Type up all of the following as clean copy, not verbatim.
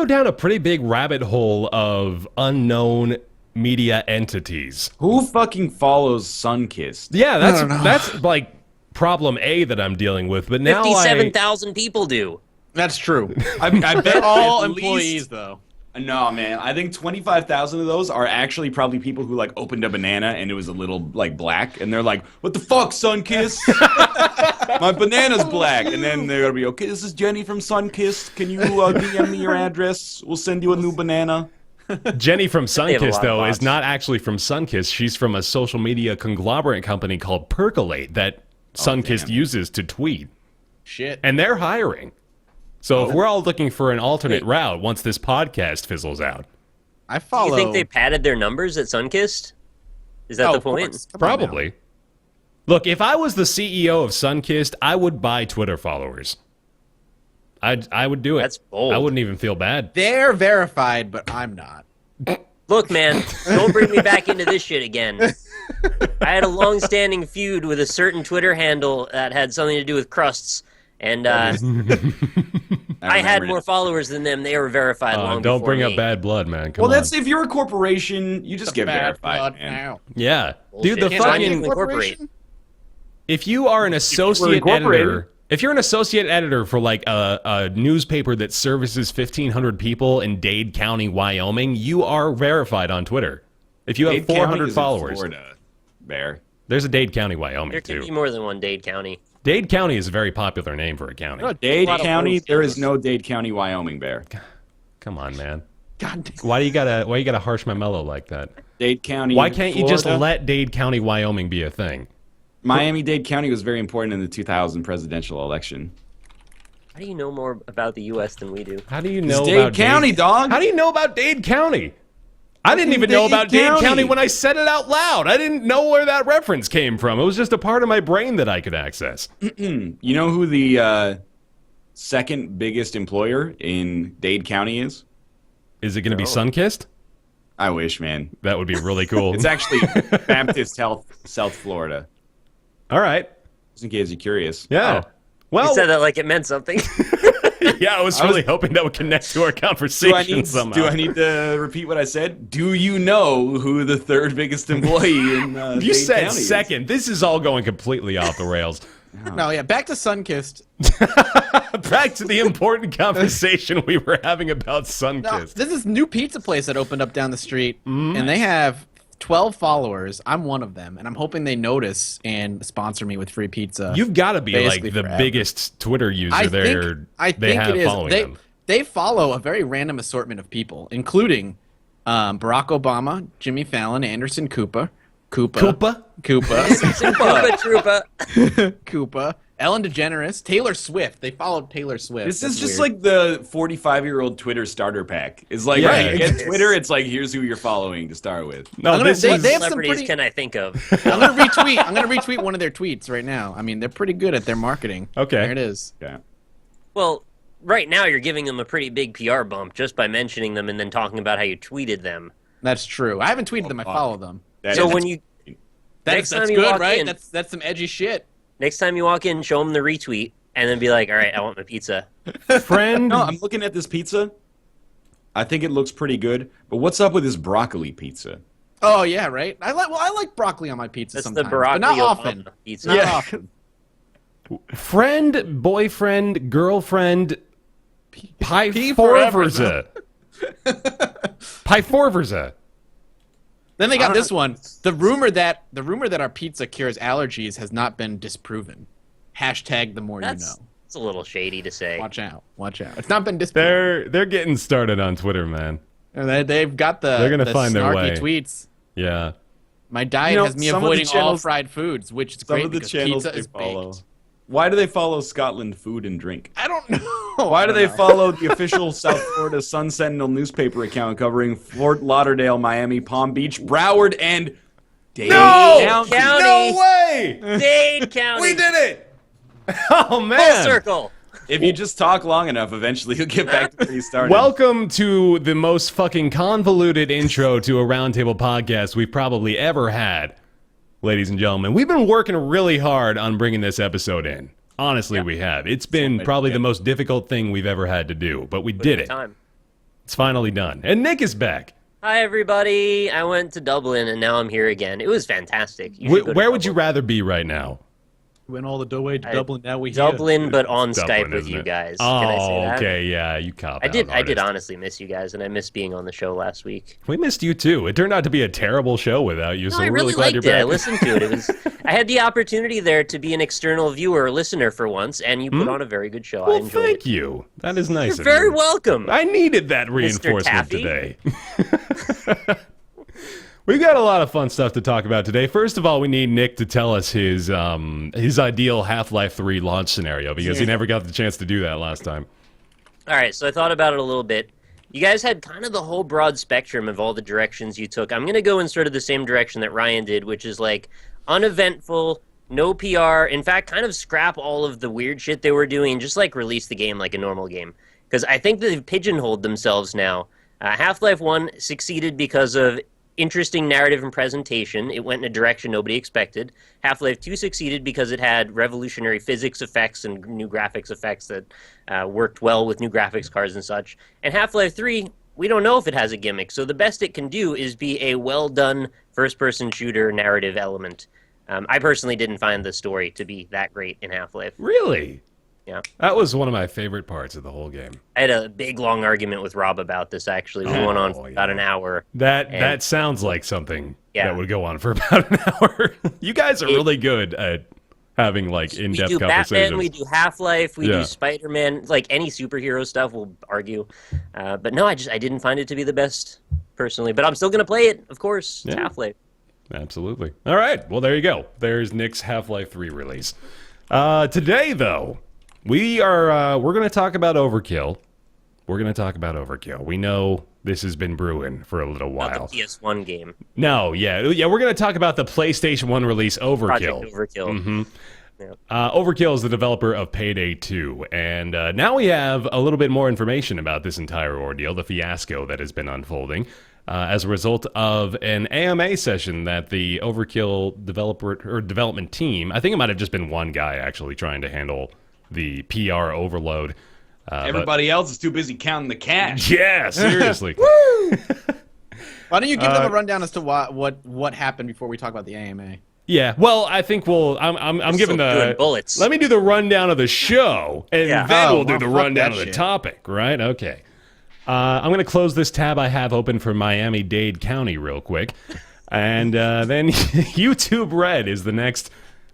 go down a pretty big rabbit hole of unknown media entities. Who fucking follows Sunkissed? Yeah, that's like problem A that I'm dealing with. But now 57,000 people do. That's true. I bet They're all at employees, least- though. No, man. I think 25,000 of those are actually probably people who like opened a banana and it was a little like black, and they're like, "What the fuck, Sunkissed? My banana's black." And then they're gonna be, "Okay, this is Jenny from Sunkissed. Can you DM me your address? We'll send you a new banana." Jenny from Sunkissed, though, bots. is not actually from Sunkissed. She's from a social media conglomerate company called Percolate that Sunkissed uses to tweet. Shit. And they're hiring. So if we're all looking for an alternate route once this podcast fizzles out. I Do follow. you think they padded their numbers at Sunkissed? Is that the of point? course. Come on now. Probably. Look, if I was the CEO of Sunkissed, I would buy Twitter followers. I would do it. That's bold. I wouldn't even feel bad. They're verified, but I'm not. Look, man, don't bring me back into this shit again. I had a long-standing feud with a certain Twitter handle that had something to do with crusts, and I had more followers than them. They were verified long Don't before bring me. up bad blood, man. Come Well, on. that's if you're a corporation, you just get Bad verified, blood man. now. Yeah. Bullshit. Dude, the Can't I fucking... incorporate? If you are an associate incorporated. editor... If you're an associate editor for like a newspaper that services 1,500 people in Dade County, Wyoming, you are verified on Twitter. If you have Dade County 400 is in followers. Florida, Bear. There's a Dade County, Wyoming, There could too. be more than one Dade County. Dade County is a very popular name for a county. No, Dade A lot of County, photos. there is no Dade County, Wyoming, Bear. Come on, man. God damn. Why you gotta harsh my mellow like that? Dade County, Why can't you just Florida? let Dade County, Wyoming be a thing? Miami-Dade County was very important in the 2000 presidential election. How do you know more about the U.S. than we do? How do you know Dade about County, dog. How do you know about Dade County? I didn't even know Dade about Dade County. County when I said it out loud. I didn't know where that reference came from. It was just a part of my brain that I could access. You know who the second biggest employer in Dade County is? Is it going to be Sunkissed? I wish, man. That would be really cool. It's actually Baptist Health, South Florida. All right. Just in case you're curious. Yeah. You Well, said that like it meant something. yeah, I was really hoping that would connect to our conversation somehow. Do I need to repeat what I said? Do you know who the third biggest employee in You Dade said County is? second. This is all going completely off the rails. No, yeah, back to Sunkissed. Back to the important conversation we were having about No, Sunkissed. this is new pizza place that opened up down the street, and they have 12 followers. I'm one of them, and I'm hoping they notice and sponsor me with free pizza. You've got to be like basically the forever. biggest Twitter user I they think have it is. following them. They follow a very random assortment of people, including Barack Obama, Jimmy Fallon, Anderson Cooper, Koopa? Troopa. Koopa, Ellen DeGeneres, Taylor Swift. They followed Taylor Swift. This That's is just weird. like the 45-year-old Twitter starter pack. It's like, Yeah, right, you get it's- Twitter, it's like, here's who you're following to start with. No, I'm gonna this say is... they have some Celebrities pretty. can I think of? I'm gonna retweet one of their tweets right now. I mean, they're pretty good at their marketing. Okay. There it is. Okay. Well, right now you're giving them a pretty big PR bump just by mentioning them and then talking about how you tweeted them. That's true. I haven't tweeted them. I follow them. That So is- when you That's time you good, walk right? in- That's some edgy shit. next time you walk in, show them the retweet and then be like, "All right, I want my pizza." friend. No, I'm looking at this pizza. I think it looks pretty good, but what's up with this broccoli pizza? Oh yeah, right. I like broccoli on my pizza That's sometimes, the Barack but not Obama often. pizza. Not Yeah. often. Friend, boyfriend, girlfriend, Pi forever. Forverza. Pi Forverza. Then they I got don't this know. one. The rumor that our pizza cures allergies has not been disproven. Hashtag the more you That's know. it's a little shady to say. Watch out. Watch out. It's not been disproven. They're getting started on Twitter, man. They've got the They're gonna the find their snarky way. tweets. Yeah. My diet You know, has me some of the avoiding all channels- fried foods, which is Some great of the because channels pizza they is follow. baked. Why do they follow Scotland Food and Drink? I don't know. Why I do don't they know. follow the official South Florida Sun Sentinel newspaper account covering Fort Lauderdale, Miami, Palm Beach, Broward, and Dade No! County. No way! Dade County. We did it! Oh, man. Full circle. If you just talk long enough, eventually you'll get back to where you started. Welcome to the most fucking convoluted intro to a Roundtable podcast we've probably ever had, ladies and gentlemen. We've been working really hard on bringing this episode in. Honestly, we have. It's been probably the most difficult thing we've ever had to do, but we did it. Time. It's finally done. And Nick is back. Hi, everybody. I went to Dublin, and now I'm here again. It was fantastic. You should go to Where would you Dublin. rather be right now? Went all the way to Dublin. Now we Dublin, but on Dublin, Skype with isn't you it? guys. Oh, Can I say that? okay, yeah, you cop I did artist. honestly miss you guys, and I missed being on the show last week. We missed you too. It turned out to be a terrible show without you, No, so I we're really glad you're liked it. back. I listened to it. It was. I had the opportunity there to be an external viewer or listener for once, and you put on a very good show. I Well, enjoyed thank it. you. That is nice You're of very you. welcome. I needed that reinforcement Taffy. today. We've got a lot of fun stuff to talk about today. First of all, we need Nick to tell us his ideal Half-Life 3 launch scenario, because he never got the chance to do that last time. All right, so I thought about it a little bit. You guys had kind of the whole broad spectrum of all the directions you took. I'm going to go in sort of the same direction that Ryan did, which is like uneventful, no PR. In fact, kind of scrap all of the weird shit they were doing, just like release the game like a normal game. Because I think they've pigeonholed themselves now. Half-Life 1 succeeded because of interesting narrative and presentation. It went in a direction nobody expected. Half-Life 2 succeeded because it had revolutionary physics effects and new graphics effects that worked well with new graphics cards and such. And Half-Life 3, we don't know if it has a gimmick, so the best it can do is be a well-done first-person shooter narrative element. I personally didn't find the story to be that great in Half-Life. Really? Yeah. That was one of my favorite parts of the whole game. I had a big, long argument with Rob about this, actually. We went on for about an hour. That sounds like something Yeah. that would go on for about an hour. You guys are really good at having like in-depth We do conversations. Batman, we do Half-Life, we Yeah. do Spider-Man, like any superhero stuff, we'll argue. But no, I didn't find it to be the best, personally. But I'm still going to play it, of course. It's Yeah. Half-Life. Absolutely. All right. Well, there you go. There's Nick's Half-Life 3 release. Today, though, we're going to talk about Overkill. We're going to talk about Overkill. We know this has been brewing for a little while. Not the PS1 game. No, yeah. We're going to talk about the PlayStation 1 release, Overkill. Project Overkill. Mm-hmm. Yeah. Overkill is the developer of Payday 2, and now we have a little bit more information about this entire ordeal, the fiasco that has been unfolding, as a result of an AMA session that the Overkill development team, I think it might have just been one guy actually trying to handle the PR overload. Everybody else is too busy counting the cash. Yeah, seriously. Why don't you give them a rundown as to what happened before we talk about the AMA? Yeah, well, I think I'm giving doing bullets. Let me do the rundown of the show, and Yeah. then Oh, we'll do well, the fuck rundown that of the shit. topic, right? Okay. I'm going to close this tab I have open for Miami-Dade County real quick, and then YouTube Red is the next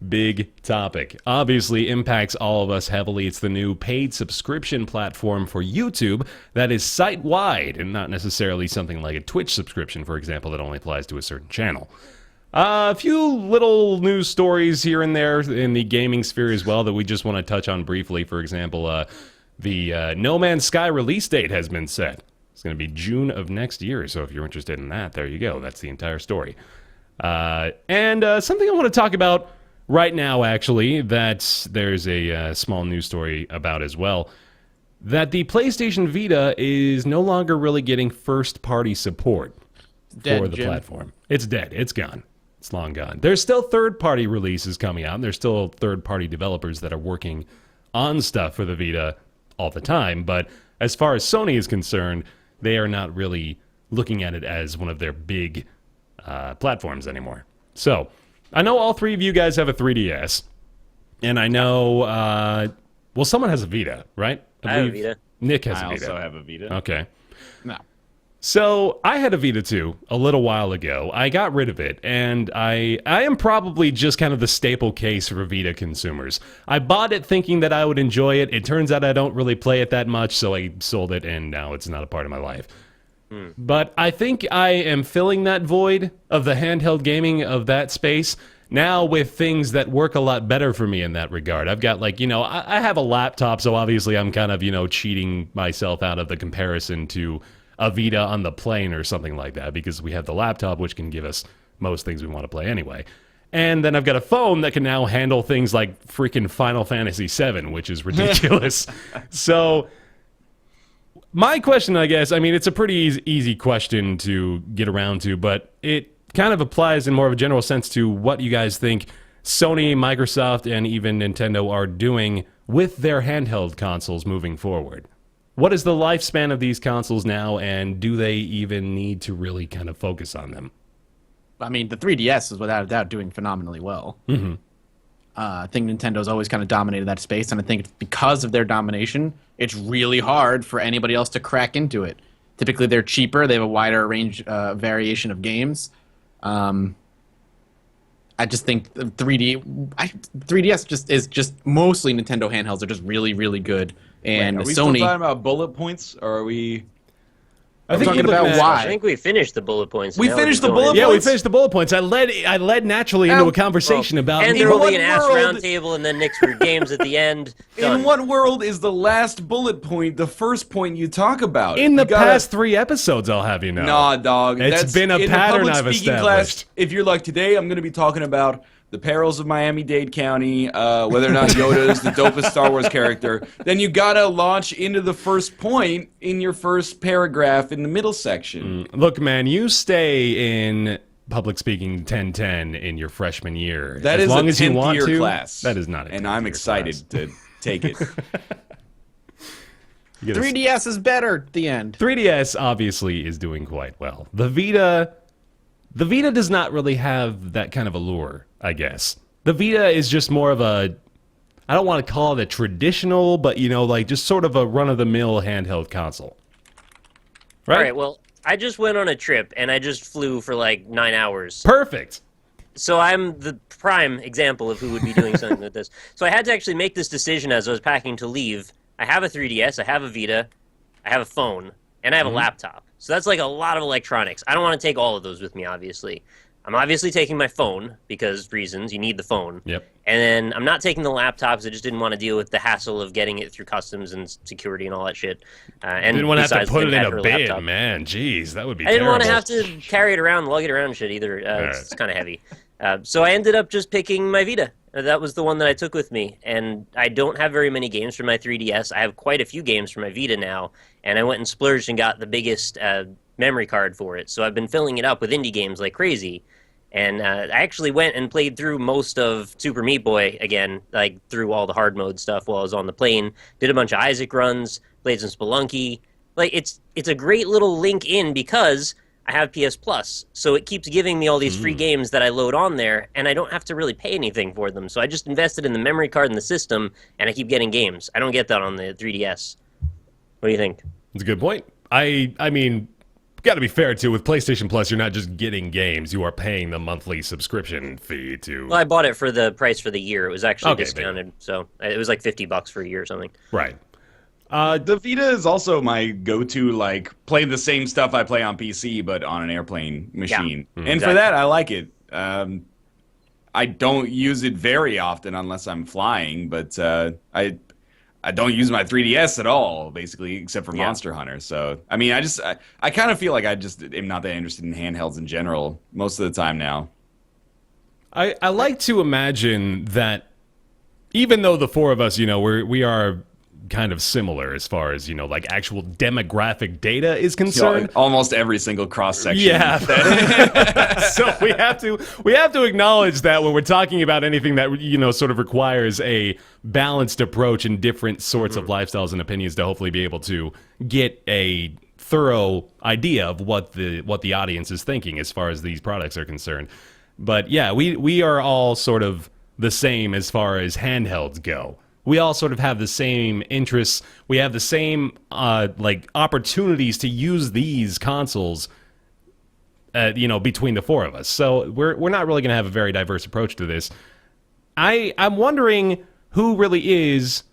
big topic. Obviously impacts all of us heavily. It's the new paid subscription platform for YouTube that is site-wide and not necessarily something like a Twitch subscription, for example, that only applies to a certain channel. A few little news stories here and there in the gaming sphere as well that we just want to touch on briefly. For example, the No Man's Sky release date has been set. It's going to be June of next year, so if you're interested in that, there you go. That's the entire story. And something I want to talk about right now, actually, that there's a small news story about as well, that the PlayStation Vita is no longer really getting first-party support for the platform. It's dead. It's gone. It's long gone. There's still third-party releases coming out, and there's still third-party developers that are working on stuff for the Vita all the time, but as far as Sony is concerned, they are not really looking at it as one of their big platforms anymore. So, I know all three of you guys have a 3DS, and I know, well, someone has a Vita, right? I have a believe Vita. Nick has I a Vita. also have a Vita. Okay. No. So I had a Vita too a little while ago. I got rid of it, and I am probably just kind of the staple case for Vita consumers. I bought it thinking that I would enjoy it. It turns out I don't really play it that much, so I sold it, and now it's not a part of my life. But I think I am filling that void of the handheld gaming of that space now with things that work a lot better for me in that regard. I've got I have a laptop, so obviously I'm kind of, cheating myself out of the comparison to a Vita on the plane or something like that, because we have the laptop, which can give us most things we want to play anyway. And then I've got a phone that can now handle things like freaking Final Fantasy VII, which is ridiculous. So my question, I guess, it's a pretty easy question to get around to, but it kind of applies in more of a general sense to what you guys think Sony, Microsoft, and even Nintendo are doing with their handheld consoles moving forward. what is the lifespan of these consoles now, and do they even need to really kind of focus on them? I mean, the 3DS is without a doubt doing phenomenally well. Mm-hmm. I think Nintendo's always kind of dominated that space, and I think it's because of their domination, it's really hard for anybody else to crack into it. Typically, they're cheaper. They have a wider range variation of games. I just think the 3DS is just mostly Nintendo handhelds. They're just really, really good. And Wait, are we Sony. still talking about bullet points, or are we? I think talking you about look- why. I think we finished the bullet points. We Now we're finished just the going bullet in. Yeah, we points? finished the bullet points. I led naturally into a conversation about. And In there will what be an ass world- roundtable and then Nick's weird games at the end. Done. In what world is the last bullet point the first point you talk about? In the You gotta- past 3 episodes, I'll have you know. Nah, dog. It's That's been a in the pattern public I've speaking established. Class, if you're like, today I'm going to be talking about the perils of Miami-Dade County, whether or not Yoda is the dopest Star Wars character, then you gotta launch into the first point in your first paragraph in the middle section. Look, man, you stay in public speaking 1010 in your freshman year. That as is long a as you 10th want year to. class. That is not a 10th And I'm year excited class. to take it. You get a 3DS is better at the end. 3DS obviously is doing quite well. The Vita does not really have that kind of allure, I guess. The Vita is just more of a, I don't want to call it a traditional, but like just sort of a run-of-the-mill handheld console. Right? All right, well, I just went on a trip and I just flew for like 9 hours. Perfect. So I'm the prime example of who would be doing something with this. So I had to actually make this decision as I was packing to leave. I have a 3DS, I have a Vita, I have a phone, and I have a laptop. So that's like a lot of electronics. I don't want to take all of those with me, obviously. I'm obviously taking my phone because reasons. You need the phone. Yep. And then I'm not taking the laptop because I just didn't want to deal with the hassle of getting it through customs and security and all that shit. And Didn't want to have to besides, put it didn't in have a her bin, laptop. man. Jeez, that would be I didn't want to terrible. have to carry it around, lug it around and shit either. Right. It's kind of heavy. So I ended up just picking my Vita. That was the one that I took with me. And I don't have very many games for my 3DS. I have quite a few games for my Vita now. And I went and splurged and got the biggest memory card for it. So I've been filling it up with indie games like crazy. And I actually went and played through most of Super Meat Boy again, like through all the hard mode stuff while I was on the plane. Did a bunch of Isaac runs, played some Spelunky. Like it's a great little link in because I have PS Plus, so it keeps giving me all these free games that I load on there, and I don't have to really pay anything for them. So I just invested in the memory card and the system, and I keep getting games. I don't get that on the 3DS. What do you think? That's a good point. I mean, got to be fair too. With PlayStation Plus, you're not just getting games; you are paying the monthly subscription fee to. Well, I bought it for the price for the year. It was actually Okay, discounted, so it was like $50 for a year or something. Right. The Vita is also my go-to, like, play the same stuff I play on PC, but on an airplane machine. And for Exactly. that, I like it. I don't use it very often unless I'm flying, but I don't use my 3DS at all, basically, except for Monster Hunter. So, I mean, I kind of feel like I just am not that interested in handhelds in general most of the time now. I like to imagine that even though the four of us, we are kind of similar as far as, like actual demographic data is concerned. Almost every single cross-section. Yeah. So we have to acknowledge that when we're talking about anything that sort of requires a balanced approach in different sorts of lifestyles and opinions to hopefully be able to get a thorough idea of what the audience is thinking as far as these products are concerned. But yeah, we are all sort of the same as far as handhelds go. We all sort of have the same interests. We have the same opportunities to use these consoles, between the four of us. So we're not really going to have a very diverse approach to this. I'm wondering who really is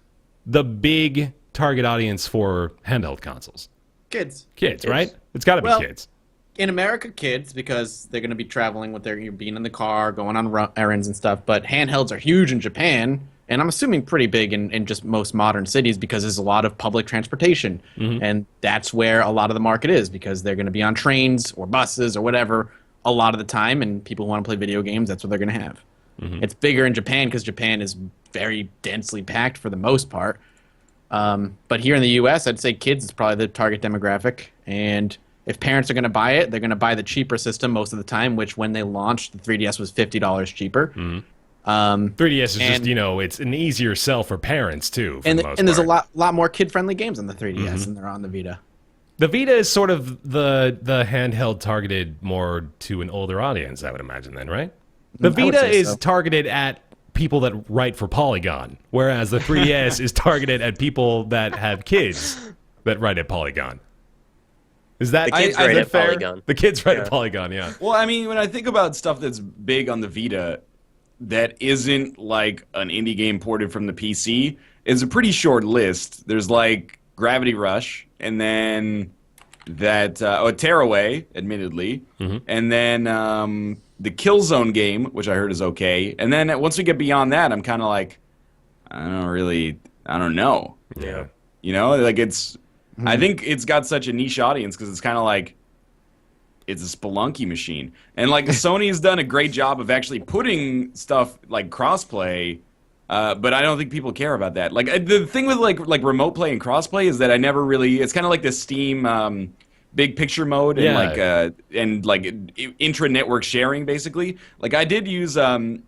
the big target audience for handheld consoles. Kids. Kids, right? It's got to be Well, kids. In America, kids, because they're going to be traveling with their being in the car, going on errands and stuff. But handhelds are huge in Japan, and I'm assuming pretty big in just most modern cities because there's a lot of public transportation. And that's where a lot of the market is because they're going to be on trains or buses or whatever a lot of the time, and people who want to play video games, that's what they're going to have. It's bigger in Japan because Japan is very densely packed for the most part. But here in the U.S., I'd say kids is probably the target demographic, and if parents are going to buy it, they're going to buy the cheaper system most of the time, which when they launched, the 3DS was $50 cheaper. 3DS is just, it's an easier sell for parents, too, for And the most there's a part. lot more kid-friendly games on the 3DS than there are on the Vita. The Vita is sort of the handheld targeted more to an older audience, I would imagine, then, right? The I would Vita say is so. targeted at people that write for Polygon, whereas the 3DS is targeted at people that have kids that write at Polygon. Is that The kids I write think at fair? Polygon. The kids write at Polygon, yeah. Well, I mean, when I think about stuff that's big on the Vita that isn't like an indie game ported from the PC, it's a pretty short list. There's like Gravity Rush, and then that Tearaway, admittedly, and then the Killzone game, which I heard is okay. And then once we get beyond that, I'm kind of like, I don't know. Yeah. Like I think it's got such a niche audience because it's kind of like, it's a Spelunky machine. And like Sony's done a great job of actually putting stuff like crossplay, but I don't think people care about that. Like the thing with like remote play and crossplay is that I never really, it's kind of like the Steam big picture mode and like intra-network sharing basically. Like I did use the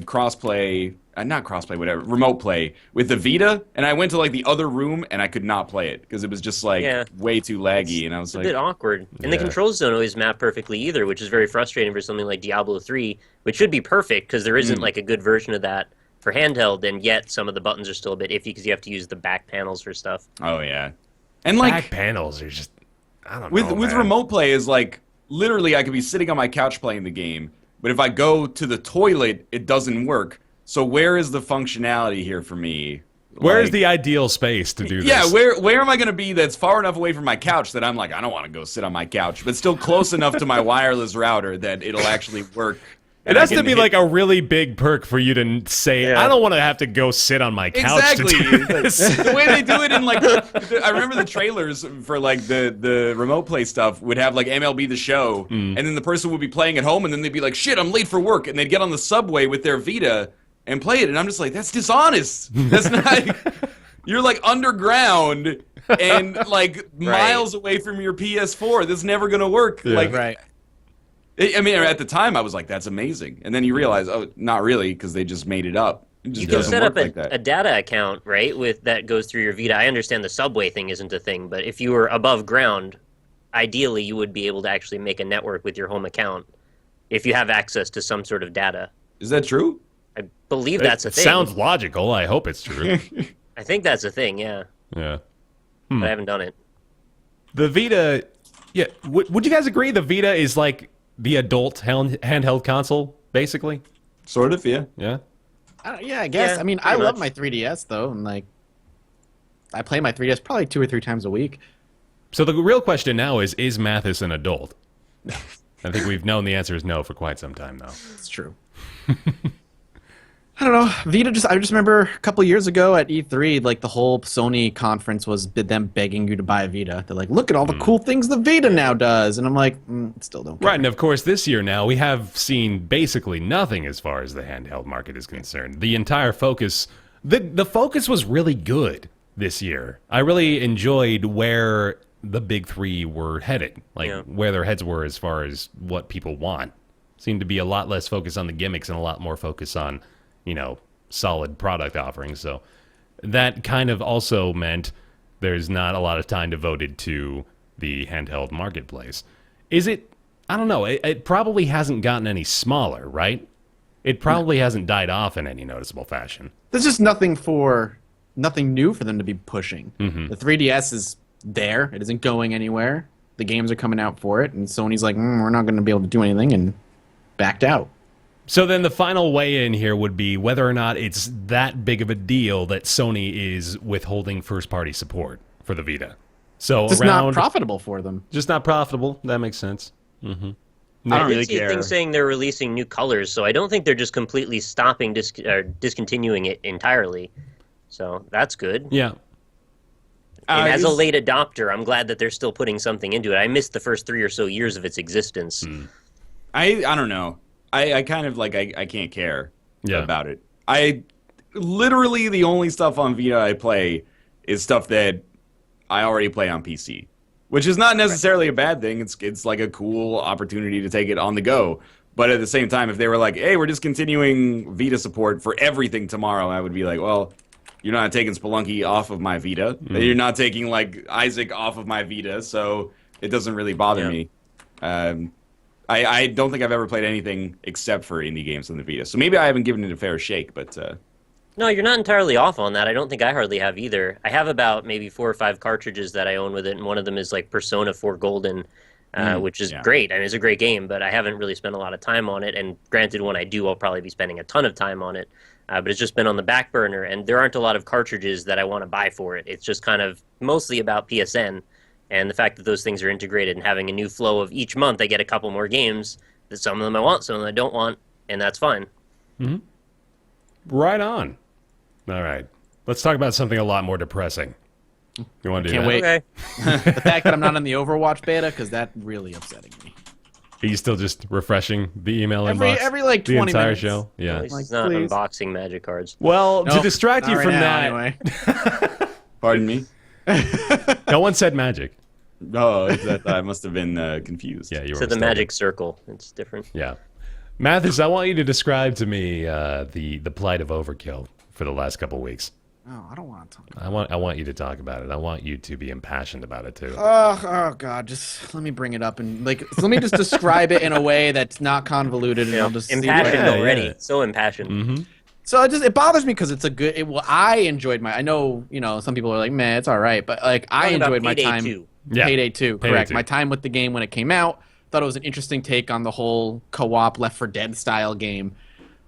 crossplay, not crossplay, whatever, remote play with the Vita, and I went to like the other room and I could not play it because it was just like way too laggy, and I was It's a like, bit awkward. And the controls don't always map perfectly either, which is very frustrating for something like Diablo 3, which should be perfect because there isn't like a good version of that for handheld, and yet some of the buttons are still a bit iffy because you have to use the back panels for stuff. oh yeah, and like Back panels are just, I don't know, with man. remote play is like literally I could be sitting on my couch playing the game, but if I go to the toilet, it doesn't work. So where is the functionality here for me? Where is Like- the ideal space to do this? Yeah, where am I going to be that's far enough away from my couch that I'm like, I don't want to go sit on my couch, but still close enough to my wireless router that it'll actually work. It has to be like a really big perk for you to say, I don't want to have to go sit on my couch Exactly. to do this. The way they do it in like, I remember the trailers for like the remote play stuff would have like MLB The Show, and then the person would be playing at home, and then they'd be like, shit, I'm late for work, and they'd get on the subway with their Vita and play it, and I'm just like, that's dishonest. That's not. You're like underground and like miles away from your PS4. This is never gonna work. Yeah. Like, Right. I mean, at the time, I was like, that's amazing, and then you realize, oh, not really, because they just made it up. It just You can doesn't set work up like that. a data account, right, with that goes through your Vita. I understand the subway thing isn't a thing, but if you were above ground, ideally you would be able to actually make a network with your home account if you have access to some sort of data. Is that true? I believe that's a It thing. sounds logical. I hope it's true. I think that's a thing, yeah, Yeah. but I haven't done it. The Vita, yeah. Would you guys agree the Vita is like the adult handheld console, basically? Sort of, yeah. Yeah. Yeah, I guess. Yeah, I mean, I pretty love much. my 3DS though, and like, I play my 3DS probably 2 or 3 times a week. So the real question now is Mathas an adult? I think we've known the answer is no for quite some time now. It's true. I don't know. Vita I just remember a couple years ago at E3, like the whole Sony conference was them begging you to buy a Vita. They're like, look at all the cool things the Vita now does. And I'm like, still don't care. Right, and of course this year now we have seen basically nothing as far as the handheld market is concerned. The entire focus, the focus was really good this year. I really enjoyed where the big three were headed, like where their heads were as far as what people want. Seemed to be a lot less focus on the gimmicks and a lot more focus on, solid product offerings. So that kind of also meant there's not a lot of time devoted to the handheld marketplace. Is it? I don't know. It probably hasn't gotten any smaller, right? It probably hasn't died off in any noticeable fashion. There's just nothing new for them to be pushing. The 3DS is there. It isn't going anywhere. The games are coming out for it, and Sony's like, we're not going to be able to do anything, and backed out. So then the final weigh in here would be whether or not it's that big of a deal that Sony is withholding first-party support for the Vita. So It's just not profitable for them. Just not profitable. That makes sense. Mm-hmm. I don't did really see care. things saying they're releasing new colors, so I don't think they're just completely stopping or discontinuing it entirely. So that's good. Yeah. And as a late adopter, I'm glad that they're still putting something into it. I missed the first 3 or so years of its existence. I don't know. I kind of like I can't care Yeah. about it. I literally the only stuff on Vita I play is stuff that I already play on PC, which is not necessarily a bad thing. It's like a cool opportunity to take it on the go. But at the same time, if they were like, hey, we're discontinuing Vita support for everything tomorrow, I would be like, well, you're not taking Spelunky off of my Vita. You're not taking, like, Isaac off of my Vita, so it doesn't really bother me. I don't think I've ever played anything except for indie games on the Vita. So maybe I haven't given it a fair shake, but... No, you're not entirely off on that. I don't think I hardly have either. I have about maybe 4 or 5 cartridges that I own with it, and one of them is, like, Persona 4 Golden, which is great. I mean, it's a great game, but I haven't really spent a lot of time on it. And granted, when I do, I'll probably be spending a ton of time on it. But it's just been on the back burner, and there aren't a lot of cartridges that I want to buy for it. It's just kind of mostly about PSN, and the fact that those things are integrated and having a new flow of each month I get a couple more games, that some of them I want, some of them I don't want, and that's fine. Right on. All right. Let's talk about something a lot more depressing. You want to do Can't that? wait. Okay. The fact that I'm not on the Overwatch beta, because that's really upsetting me. Are you still just refreshing the email inbox? Every like 20 the entire minutes. show? Yeah. At least Like, it's not please. unboxing Magic cards. Well, to Nope, distract not you right from now, that, anyway. Pardon me? no one said magic. Oh, I must have been confused. Yeah, you were To the mistaken. Magic Circle. It's different. Yeah. Mathas, I want you to describe to me the plight of Overkill for the last couple weeks. Oh, I don't want to talk about it. I want you to talk about it. I want you to be impassioned about it too. Oh God, just let me bring it up and let me just describe it in a way that's not convoluted, and I'll just see what- Impassioned Yeah, already. yeah. So impassioned. So it bothers me because it's a good. I enjoyed my. I know some people are like, man, it's all right, but like I Talking about enjoyed my Payday time. 2. Yeah. Payday 2, Payday correct. 2. My time with the game when it came out. Thought it was an interesting take on the whole co-op Left 4 Dead style game.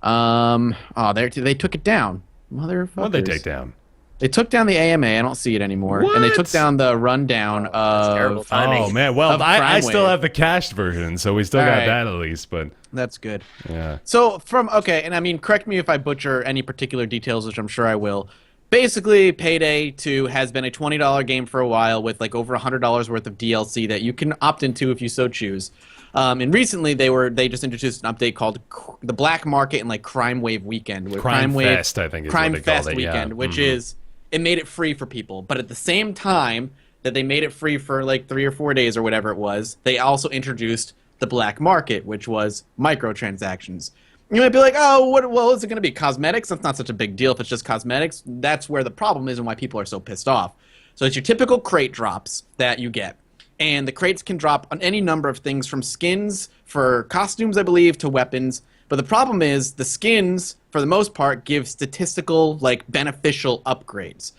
They took it down, motherfuckers. What'd they take down? They took down the AMA. I don't see it anymore. And they What? took down the rundown That's terrible of. timing. Oh man, well Of I Crime still Wave. have the cached version, so we still All got right. that at least. But That's good. yeah, So and I mean, correct me if I butcher any particular details, which I'm sure I will. Basically, Payday 2 has been a $20 game for a while with like over $100 worth of DLC that you can opt into if you so choose. And recently they just introduced an update called the Black Market and like Crime Wave Weekend. Where Crime Wave, Fest, I think is Crime what they called Fest it, yeah. Weekend, which is it made it free for people. But at the same time that they made it free for like 3 or 4 days or whatever it was, they also introduced the Black Market, which was microtransactions. You might be like, oh, well, is it going to be cosmetics? That's not such a big deal if it's just cosmetics. That's where the problem is and why people are so pissed off. So it's your typical crate drops that you get. And the crates can drop on any number of things from skins for costumes, I believe, to weapons. But the problem is the skins, for the most part, give statistical, like, beneficial upgrades.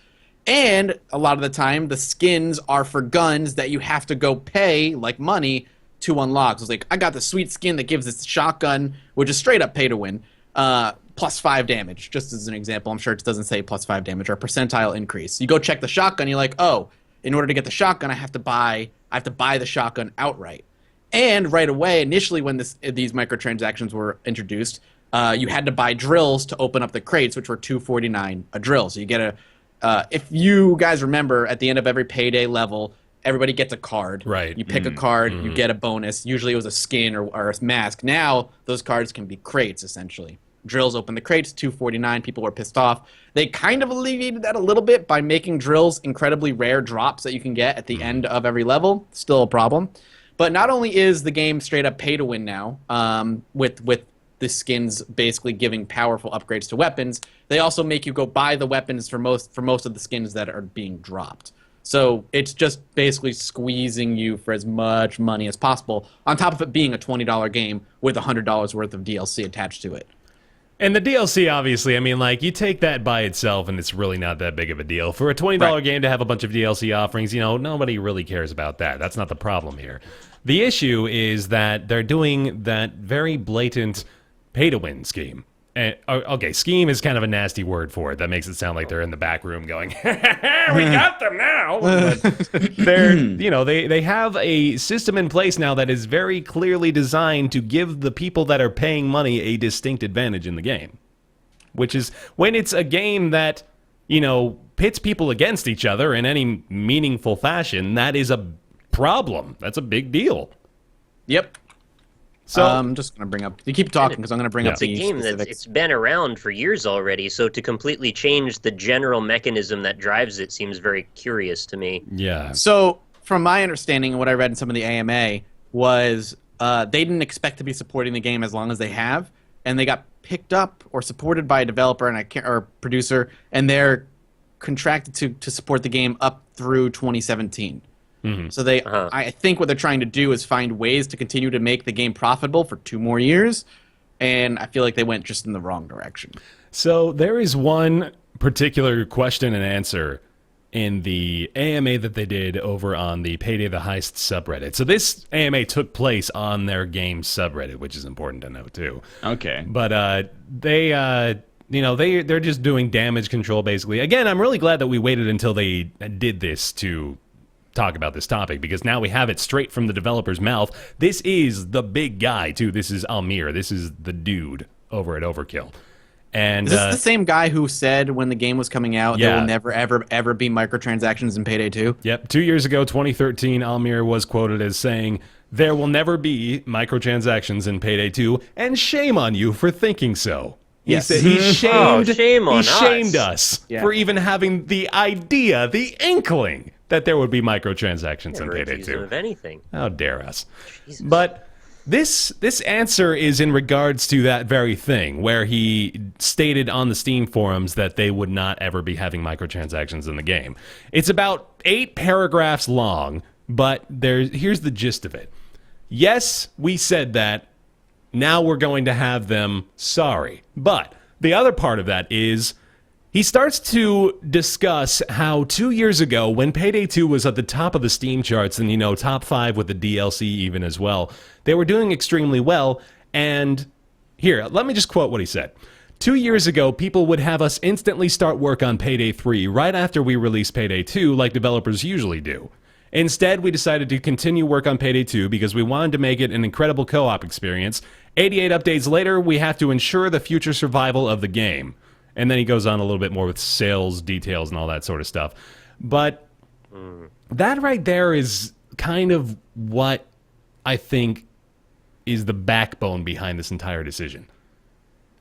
And a lot of the time, the skins are for guns that you have to go pay, like money, to unlock. So it's like, I got the sweet skin that gives this shotgun, which is straight up pay to win, plus 5 damage, just as an example. I'm sure it doesn't say plus 5 damage or a percentile increase. You go check the shotgun, you're like, oh, in order to get the shotgun, I have to buy the shotgun outright. And right away, initially when these microtransactions were introduced, you had to buy drills to open up the crates, which were $2.49 a drill. So you get if you guys remember, at the end of every Payday level, everybody gets a card. Right. You pick a card, you get a bonus. Usually it was a skin or a mask. Now those cards can be crates, essentially. Drills open the crates, $2.49. People were pissed off. They kind of alleviated that a little bit by making drills incredibly rare drops that you can get at the end of every level. Still a problem. But not only is the game straight up pay to win now, with the skins basically giving powerful upgrades to weapons, they also make you go buy the weapons for most of the skins that are being dropped. So it's just basically squeezing you for as much money as possible, on top of it being a $20 game with $100 worth of DLC attached to it. and the DLC, obviously, I mean, like, you take that by itself, and it's really not that big of a deal. For a $20 Right. game to have a bunch of DLC offerings, nobody really cares about that. That's not the problem here. The issue is that they're doing that very blatant pay-to-win scheme. And, okay, scheme is kind of a nasty word for it. That makes it sound like they're in the back room going, we got them now. But they're, they have a system in place now that is very clearly designed to give the people that are paying money a distinct advantage in the game. Which is, when it's a game that, pits people against each other in any meaningful fashion, that is a problem. That's a big deal. Yep. So I'm just going to bring up... You keep talking because I'm going to bring up It's a the game that's specifics. it's been around for years already, so to completely change the general mechanism that drives it seems very curious to me. yeah. So, from my understanding and what I read in some of the AMA, was they didn't expect to be supporting the game as long as they have, and they got picked up or supported by a developer or producer, and they're contracted to support the game up through 2017. So I think what they're trying to do is find ways to continue to make the game profitable for 2 more years, and I feel like they went just in the wrong direction. So there is one particular question and answer in the AMA that they did over on the Payday the Heist subreddit. So this AMA took place on their game subreddit, which is important to note too. Okay. But they're just doing damage control basically. Again, I'm really glad that we waited until they did this to talk about this topic, because now we have it straight from the developer's mouth. This is the big guy too. This is Almir. This is the dude over at Overkill. And is this the same guy who said when the game was coming out there will never, ever, ever be microtransactions in Payday 2? Yep. 2 years ago, 2013, Almir was quoted as saying, "There will never be microtransactions in Payday 2, and shame on you for thinking so." He Yes. said he shamed, shame on he shamed us. us for even having the idea, the inkling, that there would be microtransactions in Never Payday accused him 2. of anything. How dare us. Jesus. But this answer is in regards to that very thing, where he stated on the Steam forums that they would not ever be having microtransactions in the game. It's about 8 paragraphs long, but here's the gist of it. Yes, we said that. Now we're going to have them. Sorry. But the other part of that is he starts to discuss how 2 years ago, when Payday 2 was at the top of the Steam charts and, top 5 with the DLC even as well, they were doing extremely well. And here, let me just quote what he said. 2 years ago, people would have us instantly start work on Payday 3 right after we released Payday 2, like developers usually do. Instead, we decided to continue work on Payday 2 because we wanted to make it an incredible co-op experience. 88 updates later, we have to ensure the future survival of the game. And then he goes on a little bit more with sales details and all that sort of stuff. But that right there is kind of what I think is the backbone behind this entire decision.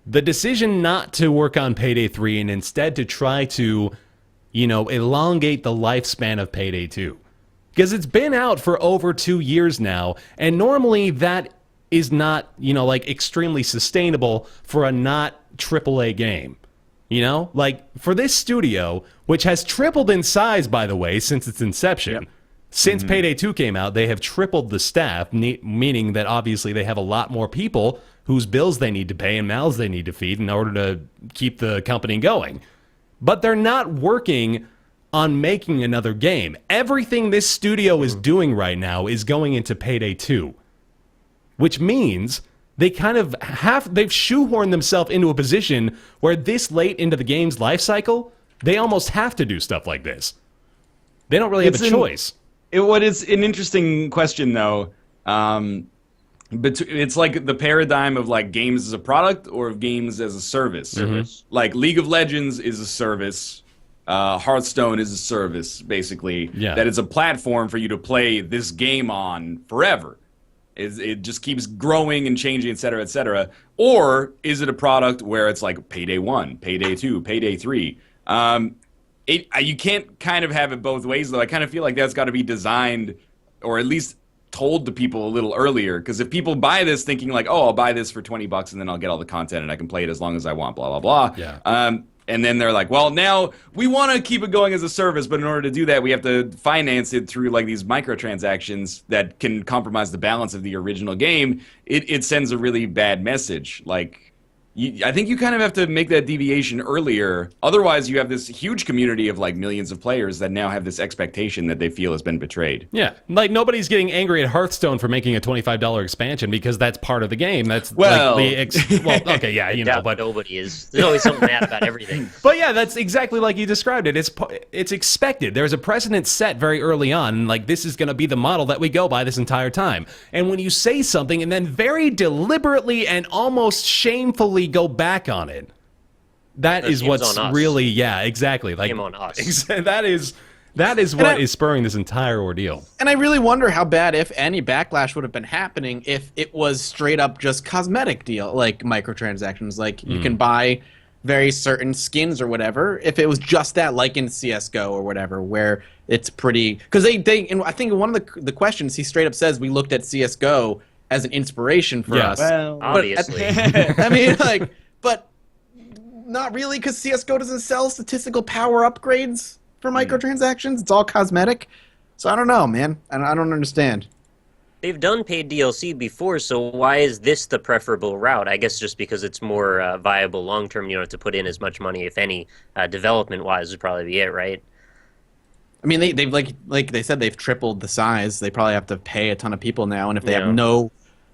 The decision not to work on Payday 3 and instead to try to, elongate the lifespan of Payday 2. Because it's been out for over 2 years now, and normally that is not, extremely sustainable for a not AAA game. For this studio, which has tripled in size, by the way, since its inception. Since Payday 2 came out, they have tripled the staff, meaning that obviously they have a lot more people whose bills they need to pay and mouths they need to feed in order to keep the company going. But they're not working on making another game. Everything this studio is doing right now is going into Payday 2, which means they kind of they've shoehorned themselves into a position where this late into the game's life cycle, they almost have to do stuff like this. They don't really have a choice. What is an interesting question, though, but it's like the paradigm of like games as a product or of games as a service. Like League of Legends is a service. Hearthstone is a service, basically. Yeah. That is a platform for you to play this game on forever. It just keeps growing and changing, et cetera, et cetera. Or is it a product where it's like Payday 1, Payday 2, Payday 3? You can't kind of have it both ways, though. I kind of feel like that's got to be designed, or at least told to people a little earlier. Because if people buy this thinking like, oh, I'll buy this for $20 and then I'll get all the content and I can play it as long as I want, blah, blah, blah. Yeah. And then they're like, well, now we want to keep it going as a service, but in order to do that, we have to finance it through like these microtransactions that can compromise the balance of the original game. It sends a really bad message. Like, I think you kind of have to make that deviation earlier. Otherwise, you have this huge community of like millions of players that now have this expectation that they feel has been betrayed. Yeah, like nobody's getting angry at Hearthstone for making a $25 expansion because that's part of the game. That's well, okay, yeah, but nobody is. There's always something mad about everything. But yeah, that's exactly like you described it. It's expected. There's a precedent set very early on, like this is going to be the model that we go by this entire time. And when you say something and then very deliberately and almost shamefully go back on it, that is what's really, yeah, exactly. Like, Shame on us. that is what is spurring this entire ordeal. And I really wonder how bad, if any, backlash would have been happening if it was straight up just cosmetic deal, like microtransactions. Like you can buy very certain skins or whatever. If it was just that, like in CS:GO or whatever, where it's pretty, because they and I think one of the questions he straight up says, we looked at CS:GO as an inspiration for us. Well, Obviously. I mean, like, but not really, because CS:GO doesn't sell statistical power upgrades for microtransactions. It's all cosmetic. So I don't know, man. I don't understand. They've done paid DLC before, so why is this the preferable route? I guess just because it's more viable long term. You don't have to put in as much money, if any, development-wise would probably be it, right? I mean, they've like they said, they've tripled the size. They probably have to pay a ton of people now, and if they have no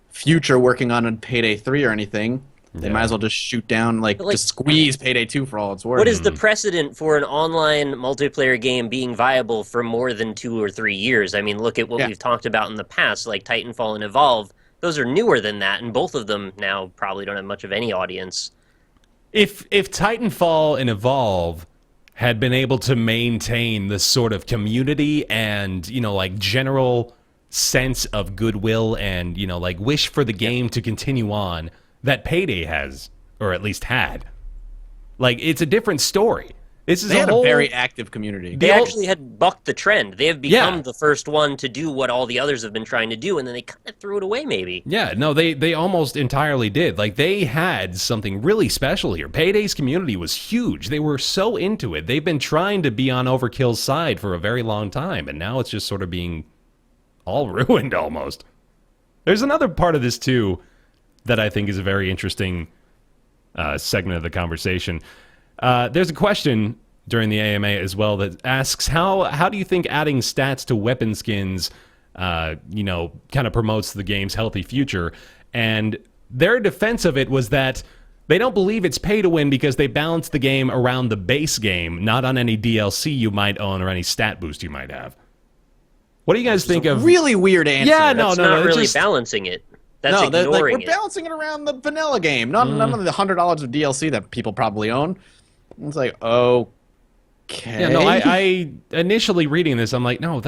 future working on a Payday 3 or anything, they might as well just shoot down, just squeeze Payday 2 for all it's worth. What is the precedent for an online multiplayer game being viable for more than 2 or 3 years? I mean, look at what we've talked about in the past, like Titanfall and Evolve. Those are newer than that, and both of them now probably don't have much of any audience. If Titanfall and Evolve had been able to maintain the sort of community and, general sense of goodwill and, wish for the game to continue on that Payday has, or at least had, it's a different story. This is they had a very active community. They actually had bucked the trend. They have become the first one to do what all the others have been trying to do, and then they kind of threw it away, maybe. Yeah, no, they almost entirely did. They had something really special here. Payday's community was huge. They were so into it. They've been trying to be on Overkill's side for a very long time, and now it's just sort of being all ruined almost. There's another part of this, too, that I think is a very interesting segment of the conversation. There's a question during the AMA as well that asks, how do you think adding stats to weapon skins, kind of promotes the game's healthy future? And their defense of it was that they don't believe it's pay to win because they balance the game around the base game, not on any DLC you might own or any stat boost you might have. What do you guys think of? Really weird answer. Yeah, That's not really balancing it. That's ignoring we're balancing it around the vanilla game, not none of the $100 of DLC that people probably own. It's like, okay. Yeah, no, I initially reading this, I'm like, no,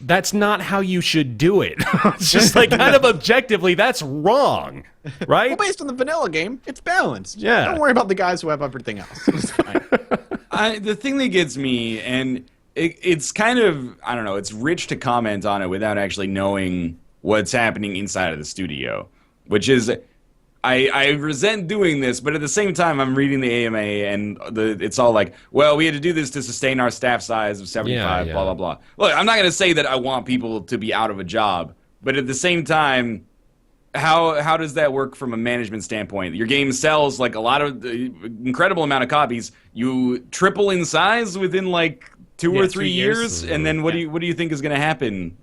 that's not how you should do it. It's just kind of objectively, that's wrong, right? Well, based on the vanilla game, it's balanced. Yeah. Don't worry about the guys who have everything else. It's fine. The thing that gets me, and it's kind of, I don't know, it's rich to comment on it without actually knowing what's happening inside of the studio, which is, I resent doing this, but at the same time, I'm reading the AMA, and it's all like, well, we had to do this to sustain our staff size of 75, blah, blah, blah. Look, I'm not going to say that I want people to be out of a job, but at the same time, how does that work from a management standpoint? Your game sells a lot of incredible amount of copies. You triple in size within 2 or 3 years, and then what do you think is going to happen?